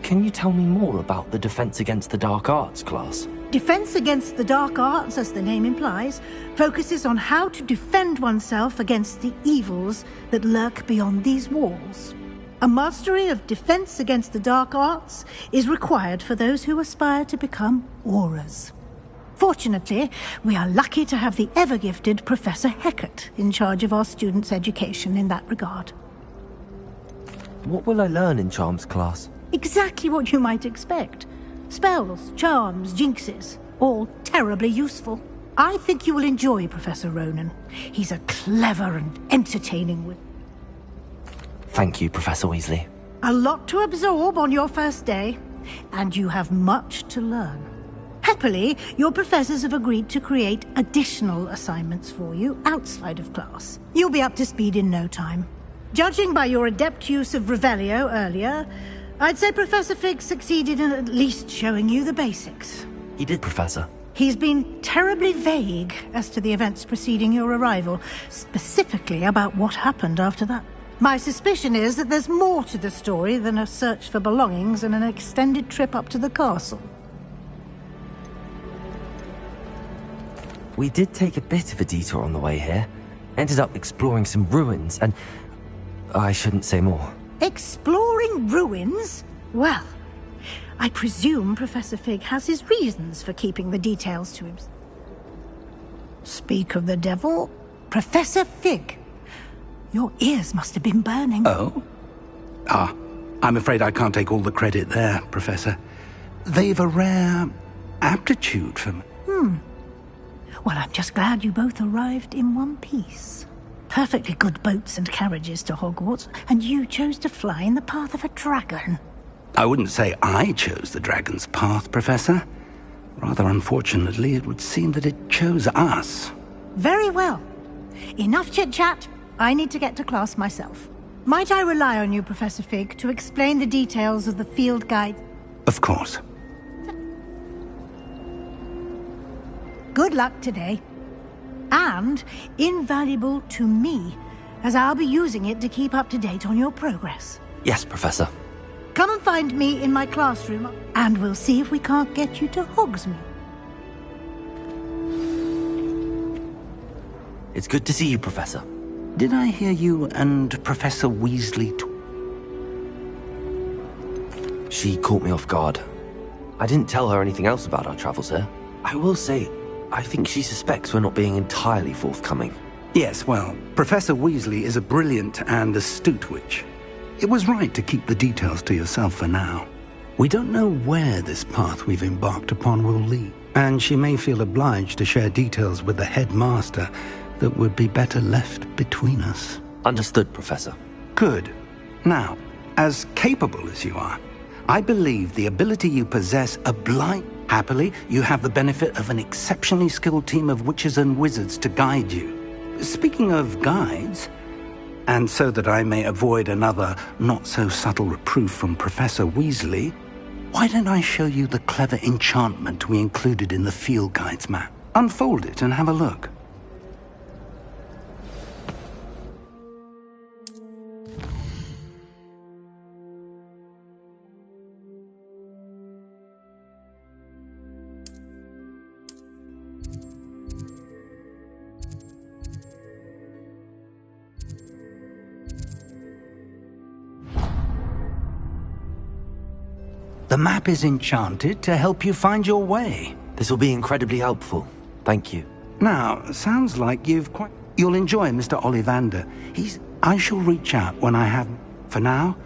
Can you tell me more about the Defense Against the Dark Arts class? Defense Against the Dark Arts, as the name implies, focuses on how to defend oneself against the evils that lurk beyond these walls. A mastery of Defense Against the Dark Arts is required for those who aspire to become Aurors. Fortunately, we are lucky to have the ever-gifted Professor Hecat in charge of our students' education in that regard. What will I learn in Charms class? Exactly what you might expect. Spells, charms, jinxes, all terribly useful. I think you will enjoy Professor Ronan. He's a clever and entertaining wit. Thank you, Professor Weasley. A lot to absorb on your first day, and you have much to learn. Happily, your professors have agreed to create additional assignments for you outside of class. You'll be up to speed in no time. Judging by your adept use of Revelio earlier, I'd say Professor Fig succeeded in at least showing you the basics. He did, Professor. He's been terribly vague as to the events preceding your arrival, specifically about what happened after that. My suspicion is that there's more to the story than a search for belongings and an extended trip up to the castle. We did take a bit of a detour on the way here. Ended up exploring some ruins and... I shouldn't say more. Exploring ruins? Well, I presume Professor Fig has his reasons for keeping the details to him. Speak of the devil, Professor Fig. Your ears must have been burning. Oh? I'm afraid I can't take all the credit there, Professor. They've a rare aptitude for me. Well, I'm just glad you both arrived in one piece. Perfectly good boats and carriages to Hogwarts, and you chose to fly in the path of a dragon. I wouldn't say I chose the dragon's path, Professor. Rather unfortunately, it would seem that it chose us. Very well. Enough chit-chat. I need to get to class myself. Might I rely on you, Professor Fig, to explain the details of the field guide? Of course. Good luck today. And invaluable to me, as I'll be using it to keep up to date on your progress. Yes, Professor. Come and find me in my classroom, and we'll see if we can't get you to Hogsmeade. It's good to see you, Professor. Did I hear you and Professor Weasley talk? She caught me off guard. I didn't tell her anything else about our travels here. I will say, I think she suspects we're not being entirely forthcoming. Yes, well, Professor Weasley is a brilliant and astute witch. It was right to keep the details to yourself for now. We don't know where this path we've embarked upon will lead, and she may feel obliged to share details with the headmaster that would be better left between us. Understood, Professor. Good. Now, as capable as you are, I believe the ability you possess obliges. Happily, you have the benefit of an exceptionally skilled team of witches and wizards to guide you. Speaking of guides, and so that I may avoid another not-so-subtle reproof from Professor Weasley, why don't I show you the clever enchantment we included in the field guide's map? Unfold it and have a look. The map is enchanted to help you find your way. This will be incredibly helpful. Thank you. Now, sounds like you'll enjoy Mr. Ollivander. I shall reach out when I have... For now,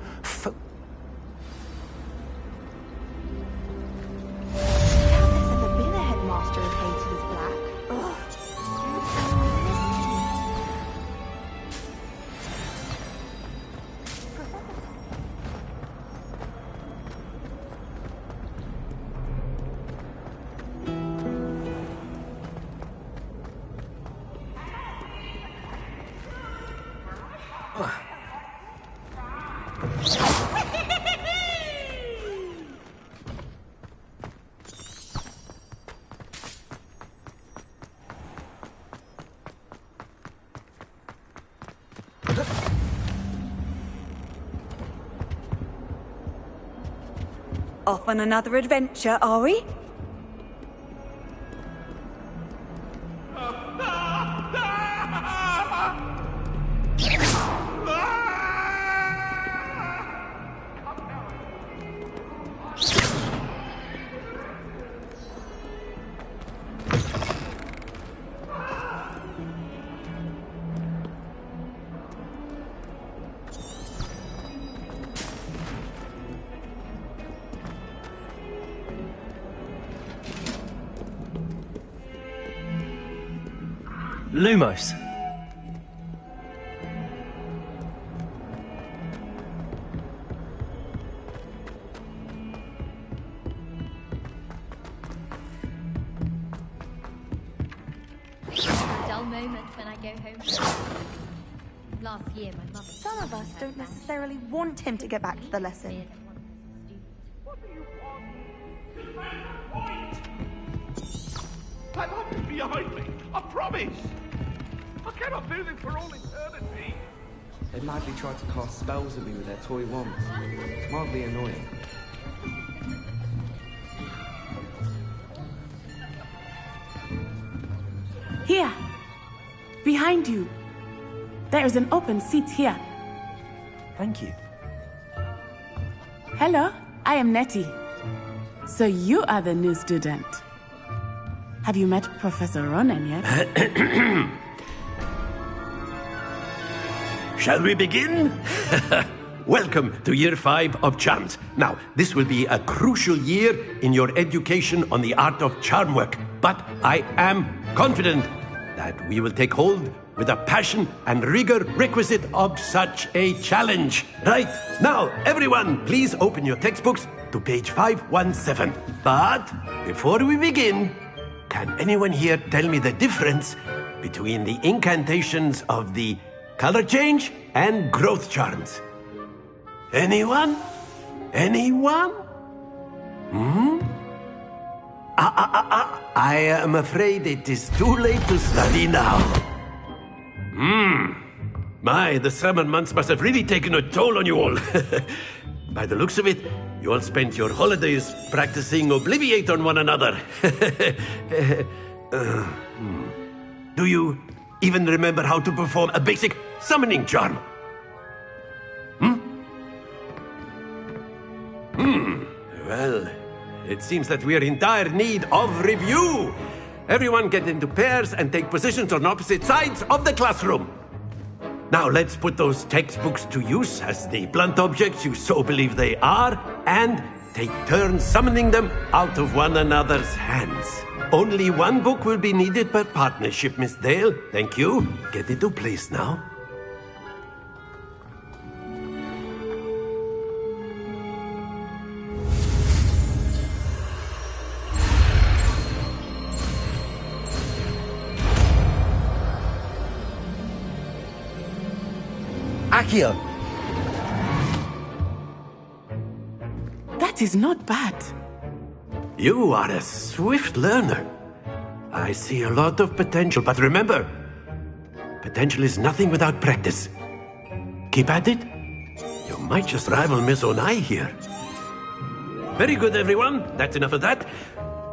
Off on another adventure, are we? Lumos. Dull moment when I go home. Last year, my mother. Some of us don't necessarily want him to get back to the lesson. That lock is behind me. I promise. I cannot do this for all eternity. They madly tried to cast spells at me with their toy wands. It's mildly annoying. Here. Behind you. There is an open seat here. Thank you. Hello, I am Nettie. So you are the new student. Have you met Professor Ronan yet? Shall we begin? Welcome to Year 5 of Charms. Now, this will be a crucial year in your education on the art of charm work, but I am confident that we will take hold with the passion and rigor requisite of such a challenge. Right, now, everyone, please open your textbooks to page 517. But before we begin, can anyone here tell me the difference between the incantations of the color change and growth charms? Anyone? Anyone? I am afraid it is too late to study now. My, the summer months must have really taken a toll on you all. By the looks of it, you all spent your holidays practicing Obliviate on one another. Do you even remember how to perform a basic summoning charm? Well, it seems that we are in dire need of review. Everyone get into pairs and take positions on opposite sides of the classroom. Now let's put those textbooks to use as the blunt objects you so believe they are, and take turns summoning them out of one another's hands. Only one book will be needed per partnership, Miss Dale. Thank you. Get into place now. Accio! That is not bad. You are a swift learner. I see a lot of potential, but remember, potential is nothing without practice. Keep at it. You might just rival Miss Onai here. Very good, everyone. That's enough of that.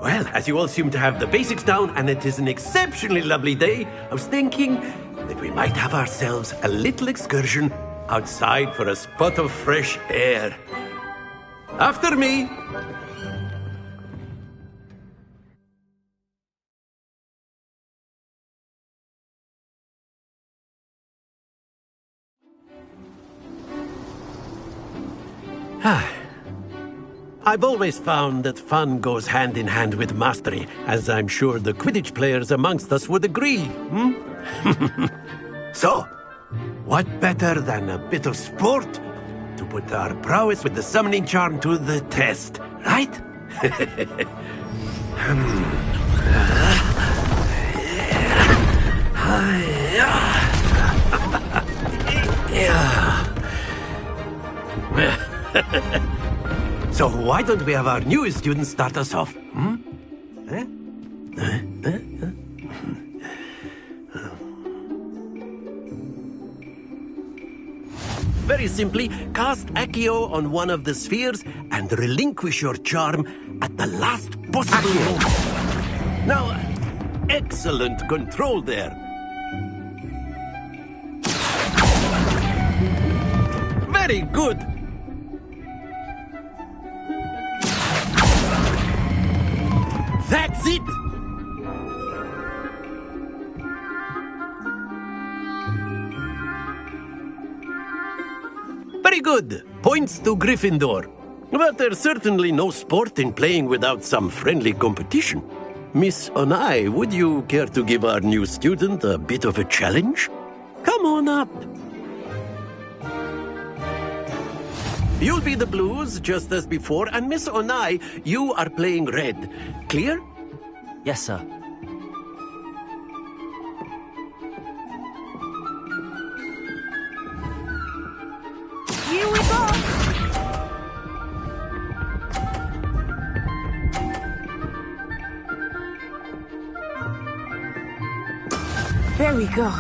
Well, as you all seem to have the basics down, and it is an exceptionally lovely day, I was thinking that we might have ourselves a little excursion outside for a spot of fresh air. After me! I've always found that fun goes hand in hand with mastery, as I'm sure the Quidditch players amongst us would agree, So, what better than a bit of sport to put our prowess with the summoning charm to the test, right? So why don't we have our newest student start us off? Very simply, cast Accio on one of the spheres and relinquish your charm at the last possible moment. Now, excellent control there. Very good. That's it! Very good. Points to Gryffindor. But there's certainly no sport in playing without some friendly competition. Miss Onai, would you care to give our new student a bit of a challenge? Come on up. You'll be the blues, just as before, and Miss Onai, you are playing red. Clear? Yes, sir. Here we go! There we go.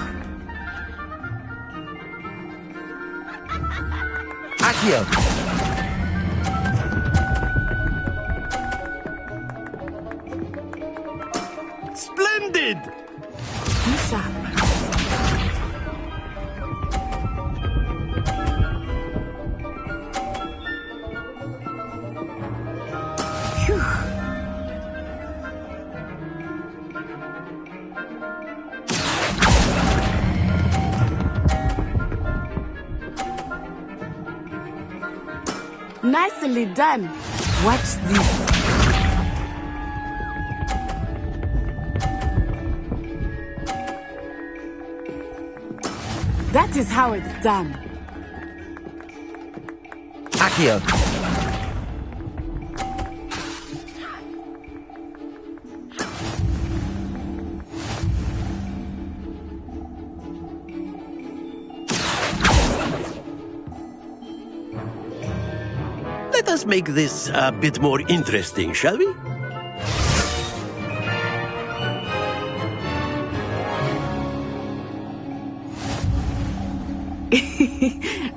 Accio! Splendid! Be sharp. Phew. Nicely done. Watch this. That is how it's done. Accio! Let us make this a bit more interesting, shall we?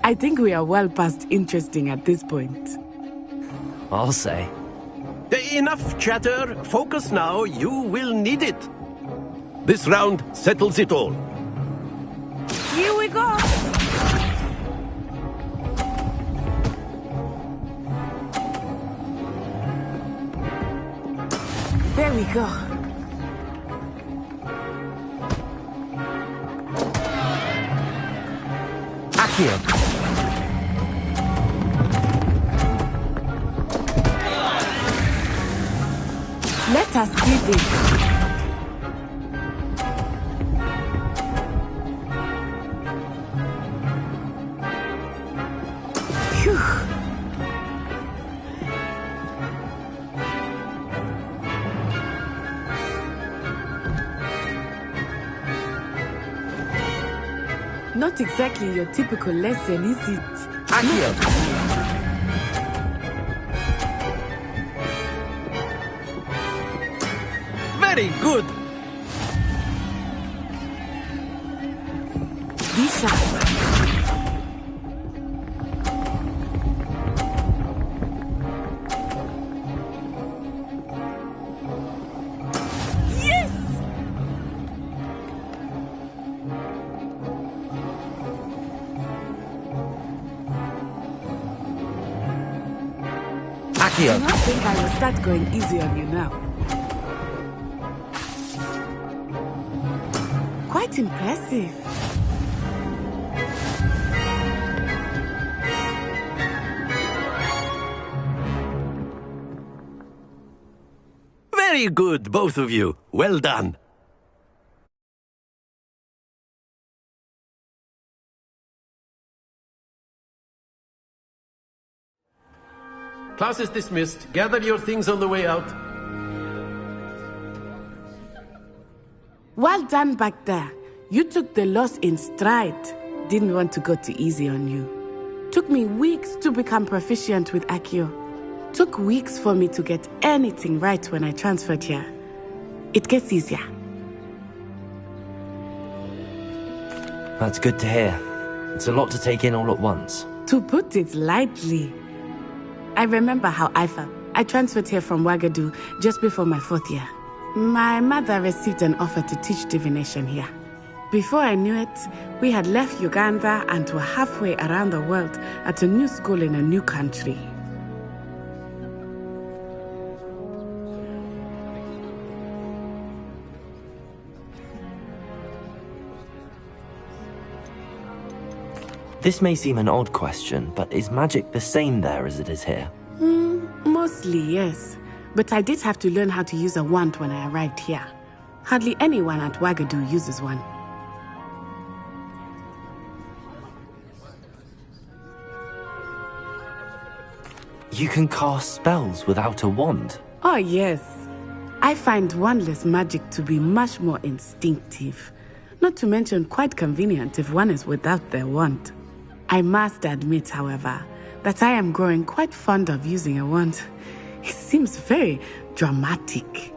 I think we are well past interesting at this point. I'll say. Enough chatter. Focus now. You will need it. This round settles it all. Here we go! There we go. Accio! Let us do this. Phew. Not exactly your typical lesson, is it? Accio! Very good! Be sharp. Yes! Accio! I think I will start going easy on you now. Quite impressive. Very good, both of you. Well done. Class is dismissed. Gather your things on the way out. Well done back there. You took the loss in stride. Didn't want to go too easy on you. Took me weeks to become proficient with Accio. Took weeks for me to get anything right when I transferred here. It gets easier. That's good to hear. It's a lot to take in all at once. To put it lightly. I remember how I felt. I transferred here from Wagadu just before my 4th year. My mother received an offer to teach divination here. Before I knew it, we had left Uganda and were halfway around the world at a new school in a new country. This may seem an odd question, but is magic the same there as it is here? Mostly, yes. But I did have to learn how to use a wand when I arrived here. Hardly anyone at Wagadu uses one. You can cast spells without a wand? Oh, yes. I find wandless magic to be much more instinctive. Not to mention quite convenient if one is without their wand. I must admit, however, that I am growing quite fond of using a wand. It seems very dramatic.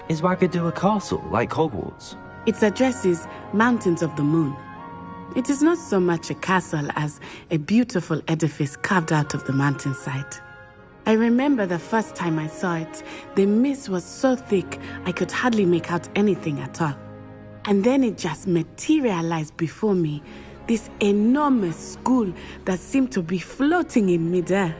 Is Wagadu a castle, like Hogwarts? Its address is Mountains of the Moon. It is not so much a castle as a beautiful edifice carved out of the mountainside. I remember the first time I saw it, the mist was so thick I could hardly make out anything at all. And then it just materialized before me, this enormous school that seemed to be floating in midair.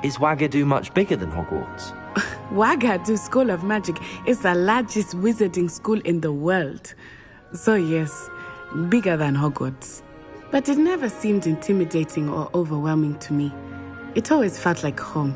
Is Wagadu much bigger than Hogwarts? Wagadu School of Magic is the largest wizarding school in the world. So yes, bigger than Hogwarts. But it never seemed intimidating or overwhelming to me. It always felt like home.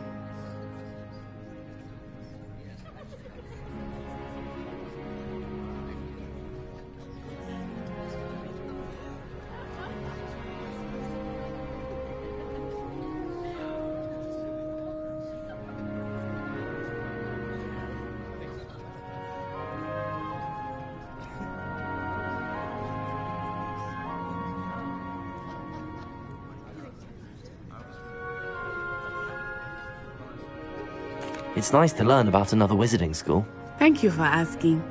It's nice to learn about another wizarding school. Thank you for asking.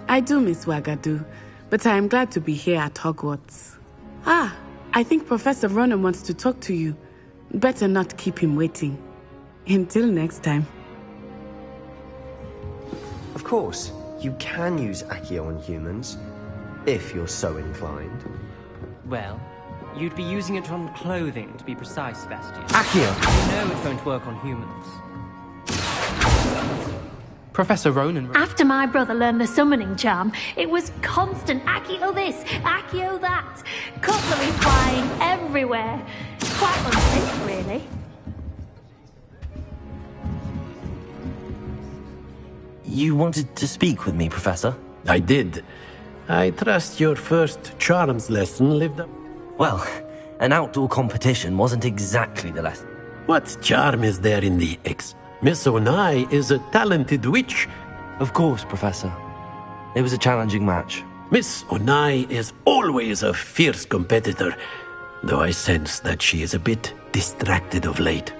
I do miss Wagadu, but I am glad to be here at Hogwarts. Ah, I think Professor Ronan wants to talk to you. Better not keep him waiting. Until next time. Of course, you can use Accio on humans, if you're so inclined. Well, you'd be using it on clothing, to be precise, Sebastian. Accio! You know it won't work on humans. Professor Ronan... After my brother learned the summoning charm, it was constant Accio this, Accio that. Cutlery flying everywhere. Quite unsafe, really. You wanted to speak with me, Professor? I did. I trust your first charms lesson lived up. Well, an outdoor competition wasn't exactly the lesson. What charm is there in the Miss Onai is a talented witch. Of course, Professor. It was a challenging match. Miss Onai is always a fierce competitor, though I sense that she is a bit distracted of late.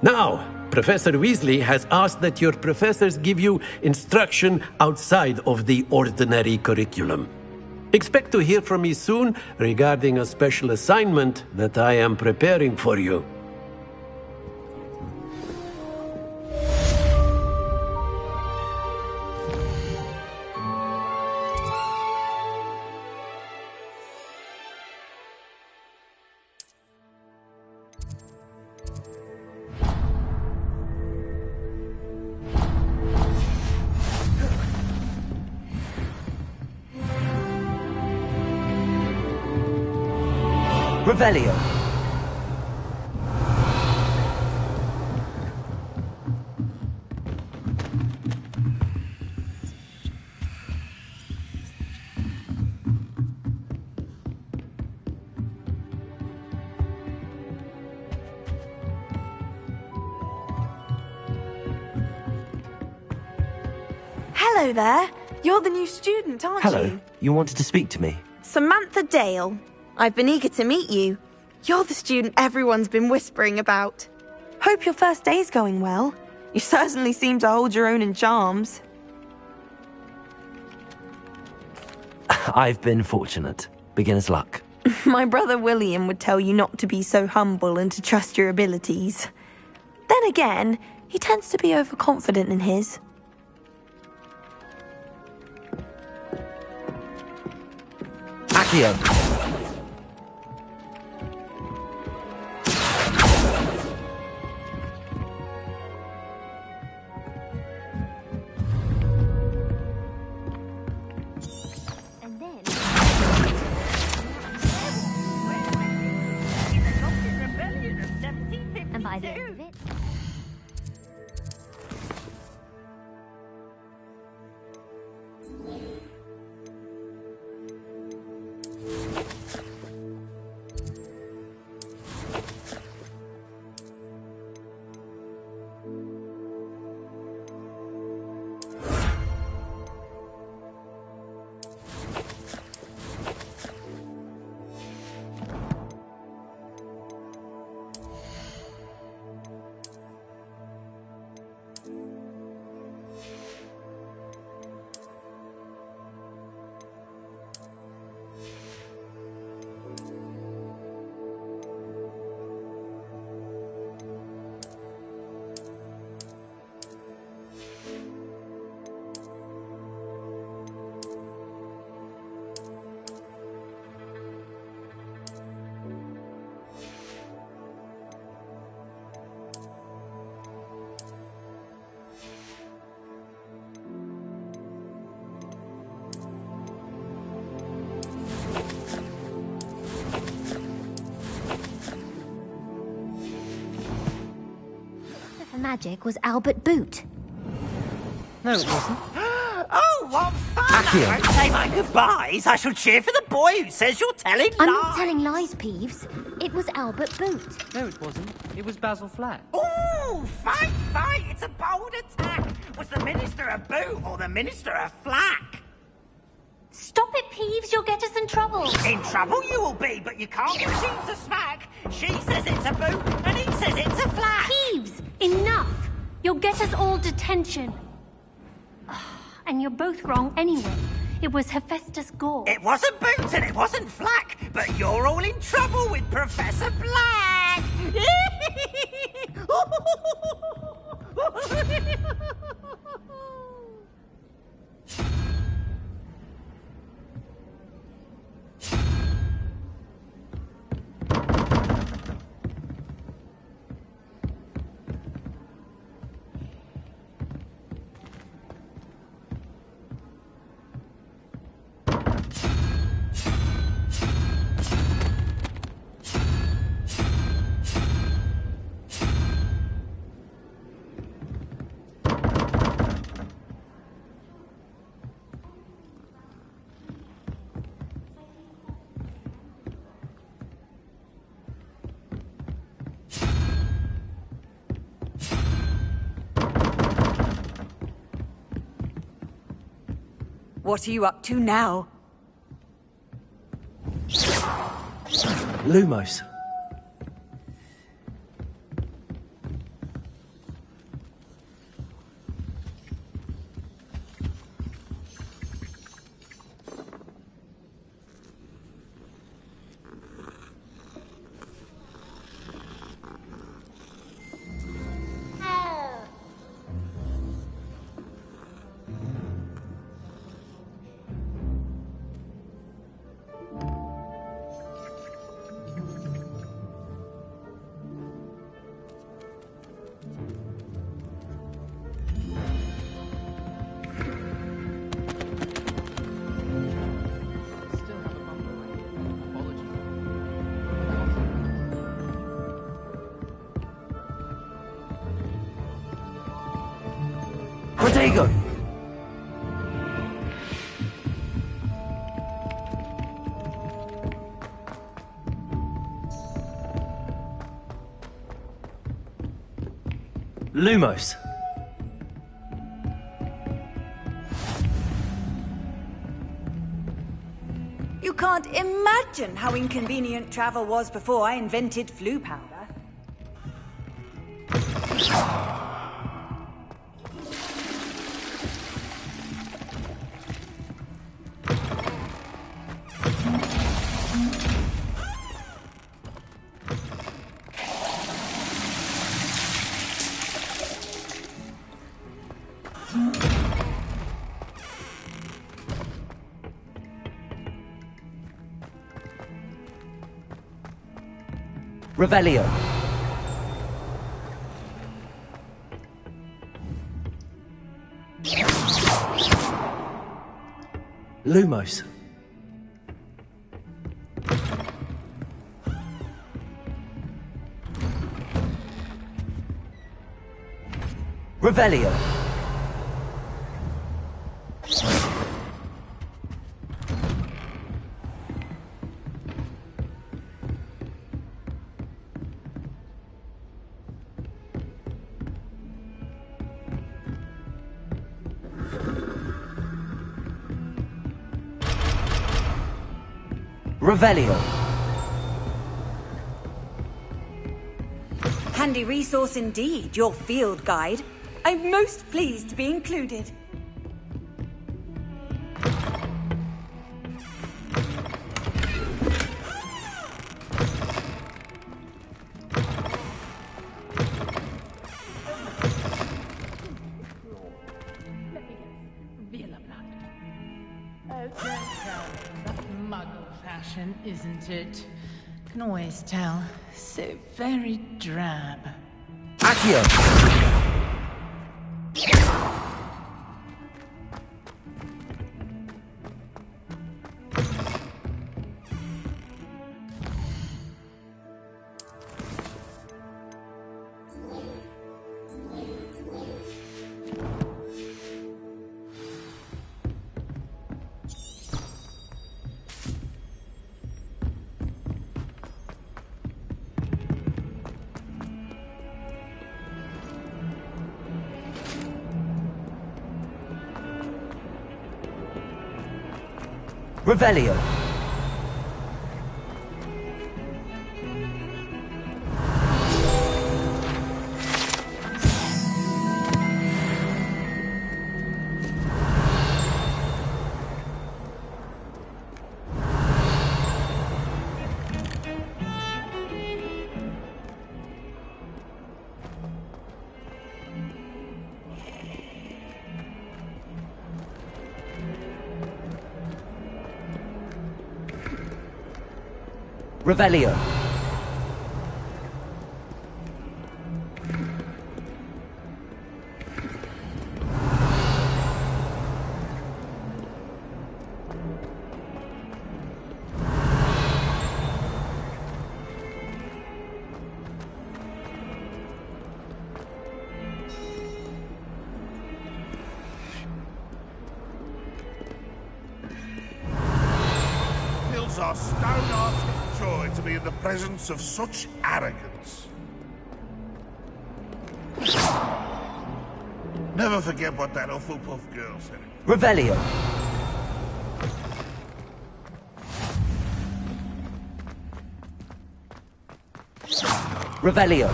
Now, Professor Weasley has asked that your professors give you instruction outside of the ordinary curriculum. Expect to hear from me soon regarding a special assignment that I am preparing for you. Revelio. Hello there. You're the new student, aren't Hello. you? You wanted to speak to me? Samantha Dale. I've been eager to meet you. You're the student everyone's been whispering about. Hope your first day's going well. You certainly seem to hold your own in charms. I've been fortunate. Beginner's luck. My brother William would tell you not to be so humble and to trust your abilities. Then again, he tends to be overconfident in his. Accio. And by the end of it... Magic was Albert Boot. No, it wasn't. Oh, what fun! I won't say my goodbyes. I shall cheer for the boy who says you're telling lies. I'm not telling lies, Peeves. It was Albert Boot. No, it wasn't. It was Basil Flack. Ooh, fight, fight! It's a bold attack. Was the Minister a boot or the Minister a flack? Stop it, Peeves. You'll get us in trouble. In trouble you will be, but you can't get Jeeves a smack. She says it's a boot, and he says it's a flack. Peeves, enough. You'll get us all detention. And you're both wrong anyway. It was Hephaestus Gore. It wasn't boot and it wasn't flack, but you're all in trouble with Professor Black. What are you up to now? Lumos. Protego! Lumos. You can't imagine how inconvenient travel was before I invented flu powder. Revelio. Lumos. Revelio. Revelio. Handy resource indeed, your field guide. I'm most pleased to be included. Isn't it? Can always tell. So very drab. Accio! Revelio. Revelio. Fills our stone hearts with joy to be in the presence of such arrogance. Never forget what that Hufflepuff girl said. Revelio. Revelio.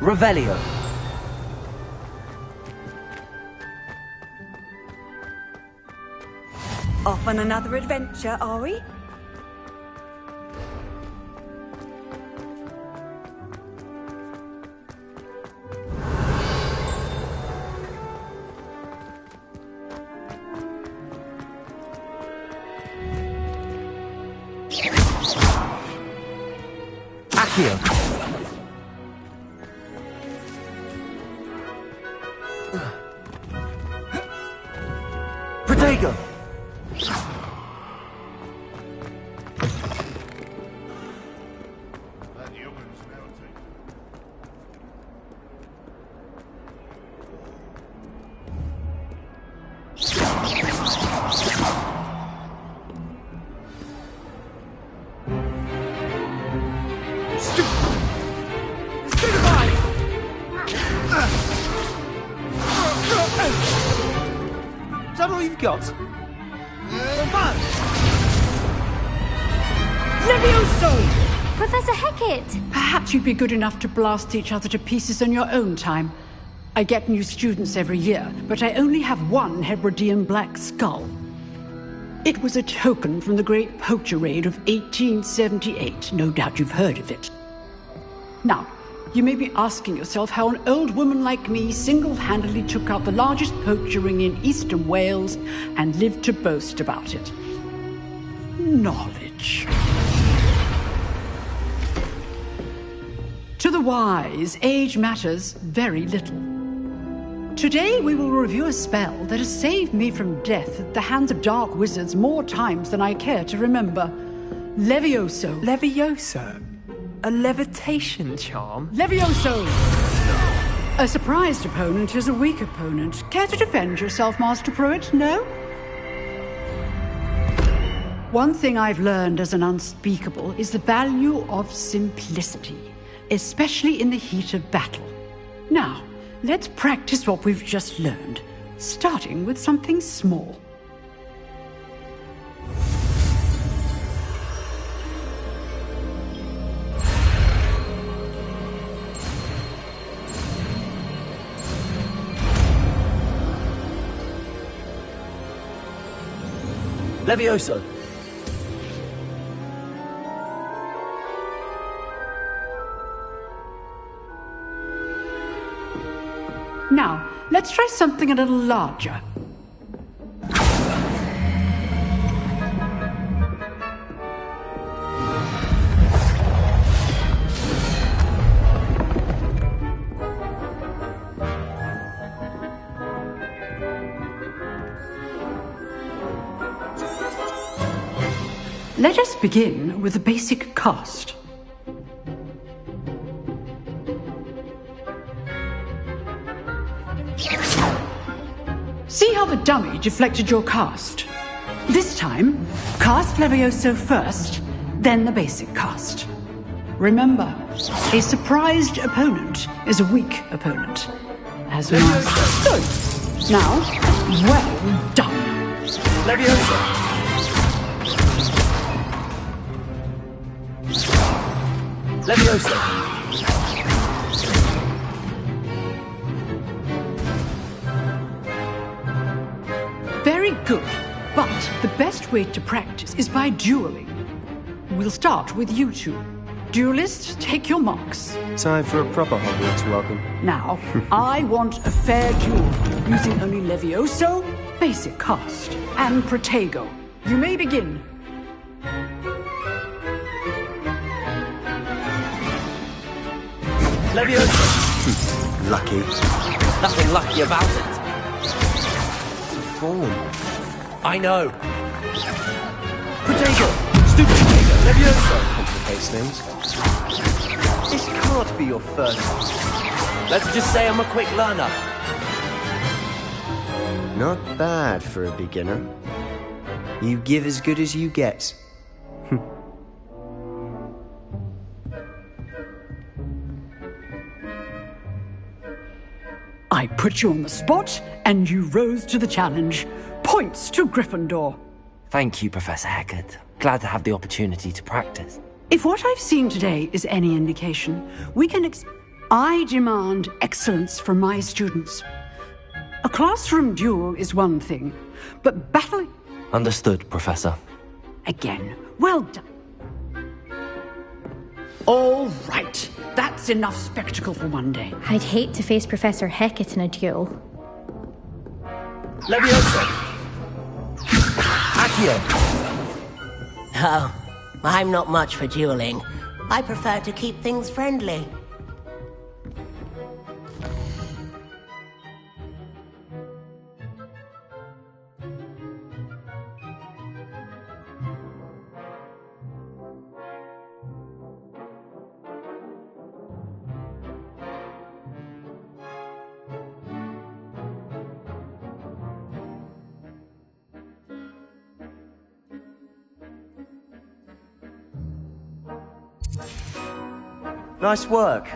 Revelio. Off on another adventure, are we? Accio. Protego. Is that all you've got? Levioso! Professor Hecat! Perhaps you'd be good enough to blast each other to pieces on your own time. I get new students every year, but I only have one Hebridean black skull. It was a token from the Great Poacher Raid of 1878. No doubt you've heard of it. Now, you may be asking yourself how an old woman like me single-handedly took out the largest poacher ring in eastern Wales and lived to boast about it. Knowledge. To the wise, age matters very little. Today we will review a spell that has saved me from death at the hands of dark wizards more times than I care to remember. Levioso. Levioso? A levitation charm? Levioso! A surprised opponent is a weak opponent. Care to defend yourself, Master Pruitt? No? One thing I've learned as an unspeakable is the value of simplicity, especially in the heat of battle. Now, let's practice what we've just learned, starting with something small. Levioso. Now, let's try something a little larger. Let us begin with the basic cast. See how the dummy deflected your cast? This time, cast Levioso first, then the basic cast. Remember, a surprised opponent is a weak opponent. As master. Good. Now, well done. Levioso! Leviosa! Very good, but the best way to practice is by dueling. We'll start with you two. Duelists, take your marks. Time for a proper Hogwarts welcome. Now, I want a fair duel, using only Levioso, basic cast, and Protego. You may begin. Leviosa! Lucky. Nothing lucky about it. Form. I know. Protego! Stupid Protego! Leviosa! Complicates things. This can't be your first. Let's just say I'm a quick learner. Not bad for a beginner. You give as good as you get. I put you on the spot, and you rose to the challenge. Points to Gryffindor. Thank you, Professor Hecat. Glad to have the opportunity to practice. If what I've seen today is any indication, we can I demand excellence from my students. A classroom duel is one thing, but battling... Understood, Professor. Again, well done. All right, that's enough spectacle for one day. I'd hate to face Professor Hecat in a duel. Leviosa! Accio! Oh, I'm not much for dueling. I prefer to keep things friendly. Nice work.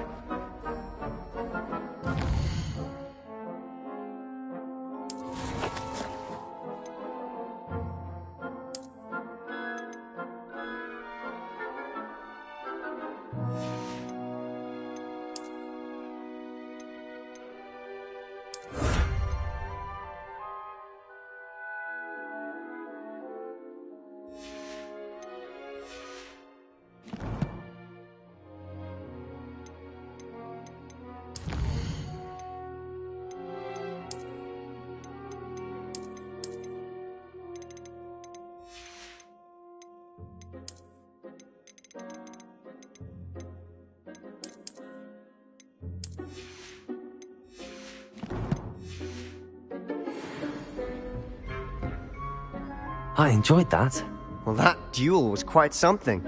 I enjoyed that. Well, that duel was quite something.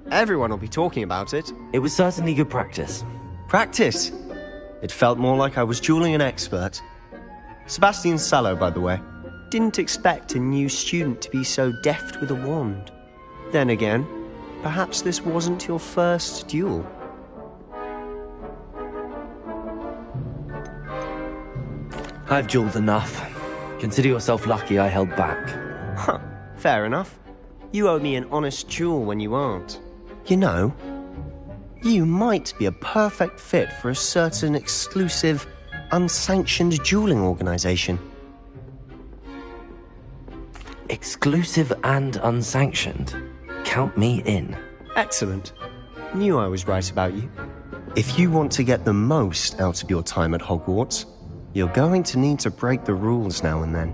Everyone will be talking about it. It was certainly good practice. Practice? It felt more like I was dueling an expert. Sebastian Sallow, by the way. Didn't expect a new student to be so deft with a wand. Then again, perhaps this wasn't your first duel. I've dueled enough. Consider yourself lucky I held back. Huh, fair enough. You owe me an honest duel when you aren't. You know, you might be a perfect fit for a certain exclusive, unsanctioned dueling organization. Exclusive and unsanctioned? Count me in. Excellent. Knew I was right about you. If you want to get the most out of your time at Hogwarts, You're going to need to break the rules now and then.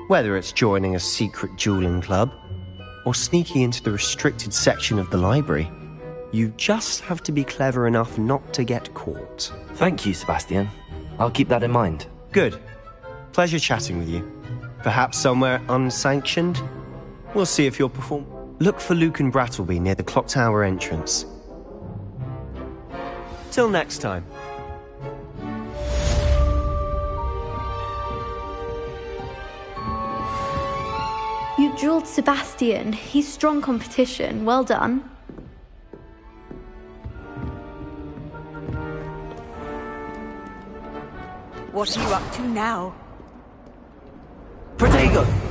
Whether it's joining a secret dueling club, or sneaking into the restricted section of the library. You just have to be clever enough not to get caught. Thank you, Sebastian. I'll keep that in mind. Good. Pleasure chatting with you. Perhaps somewhere unsanctioned? We'll see if you'll perform. Look for Luke and Brattleby near the clock tower entrance. Till next time. You drilled Sebastian. He's strong competition. Well done. What are you up to now? Protego!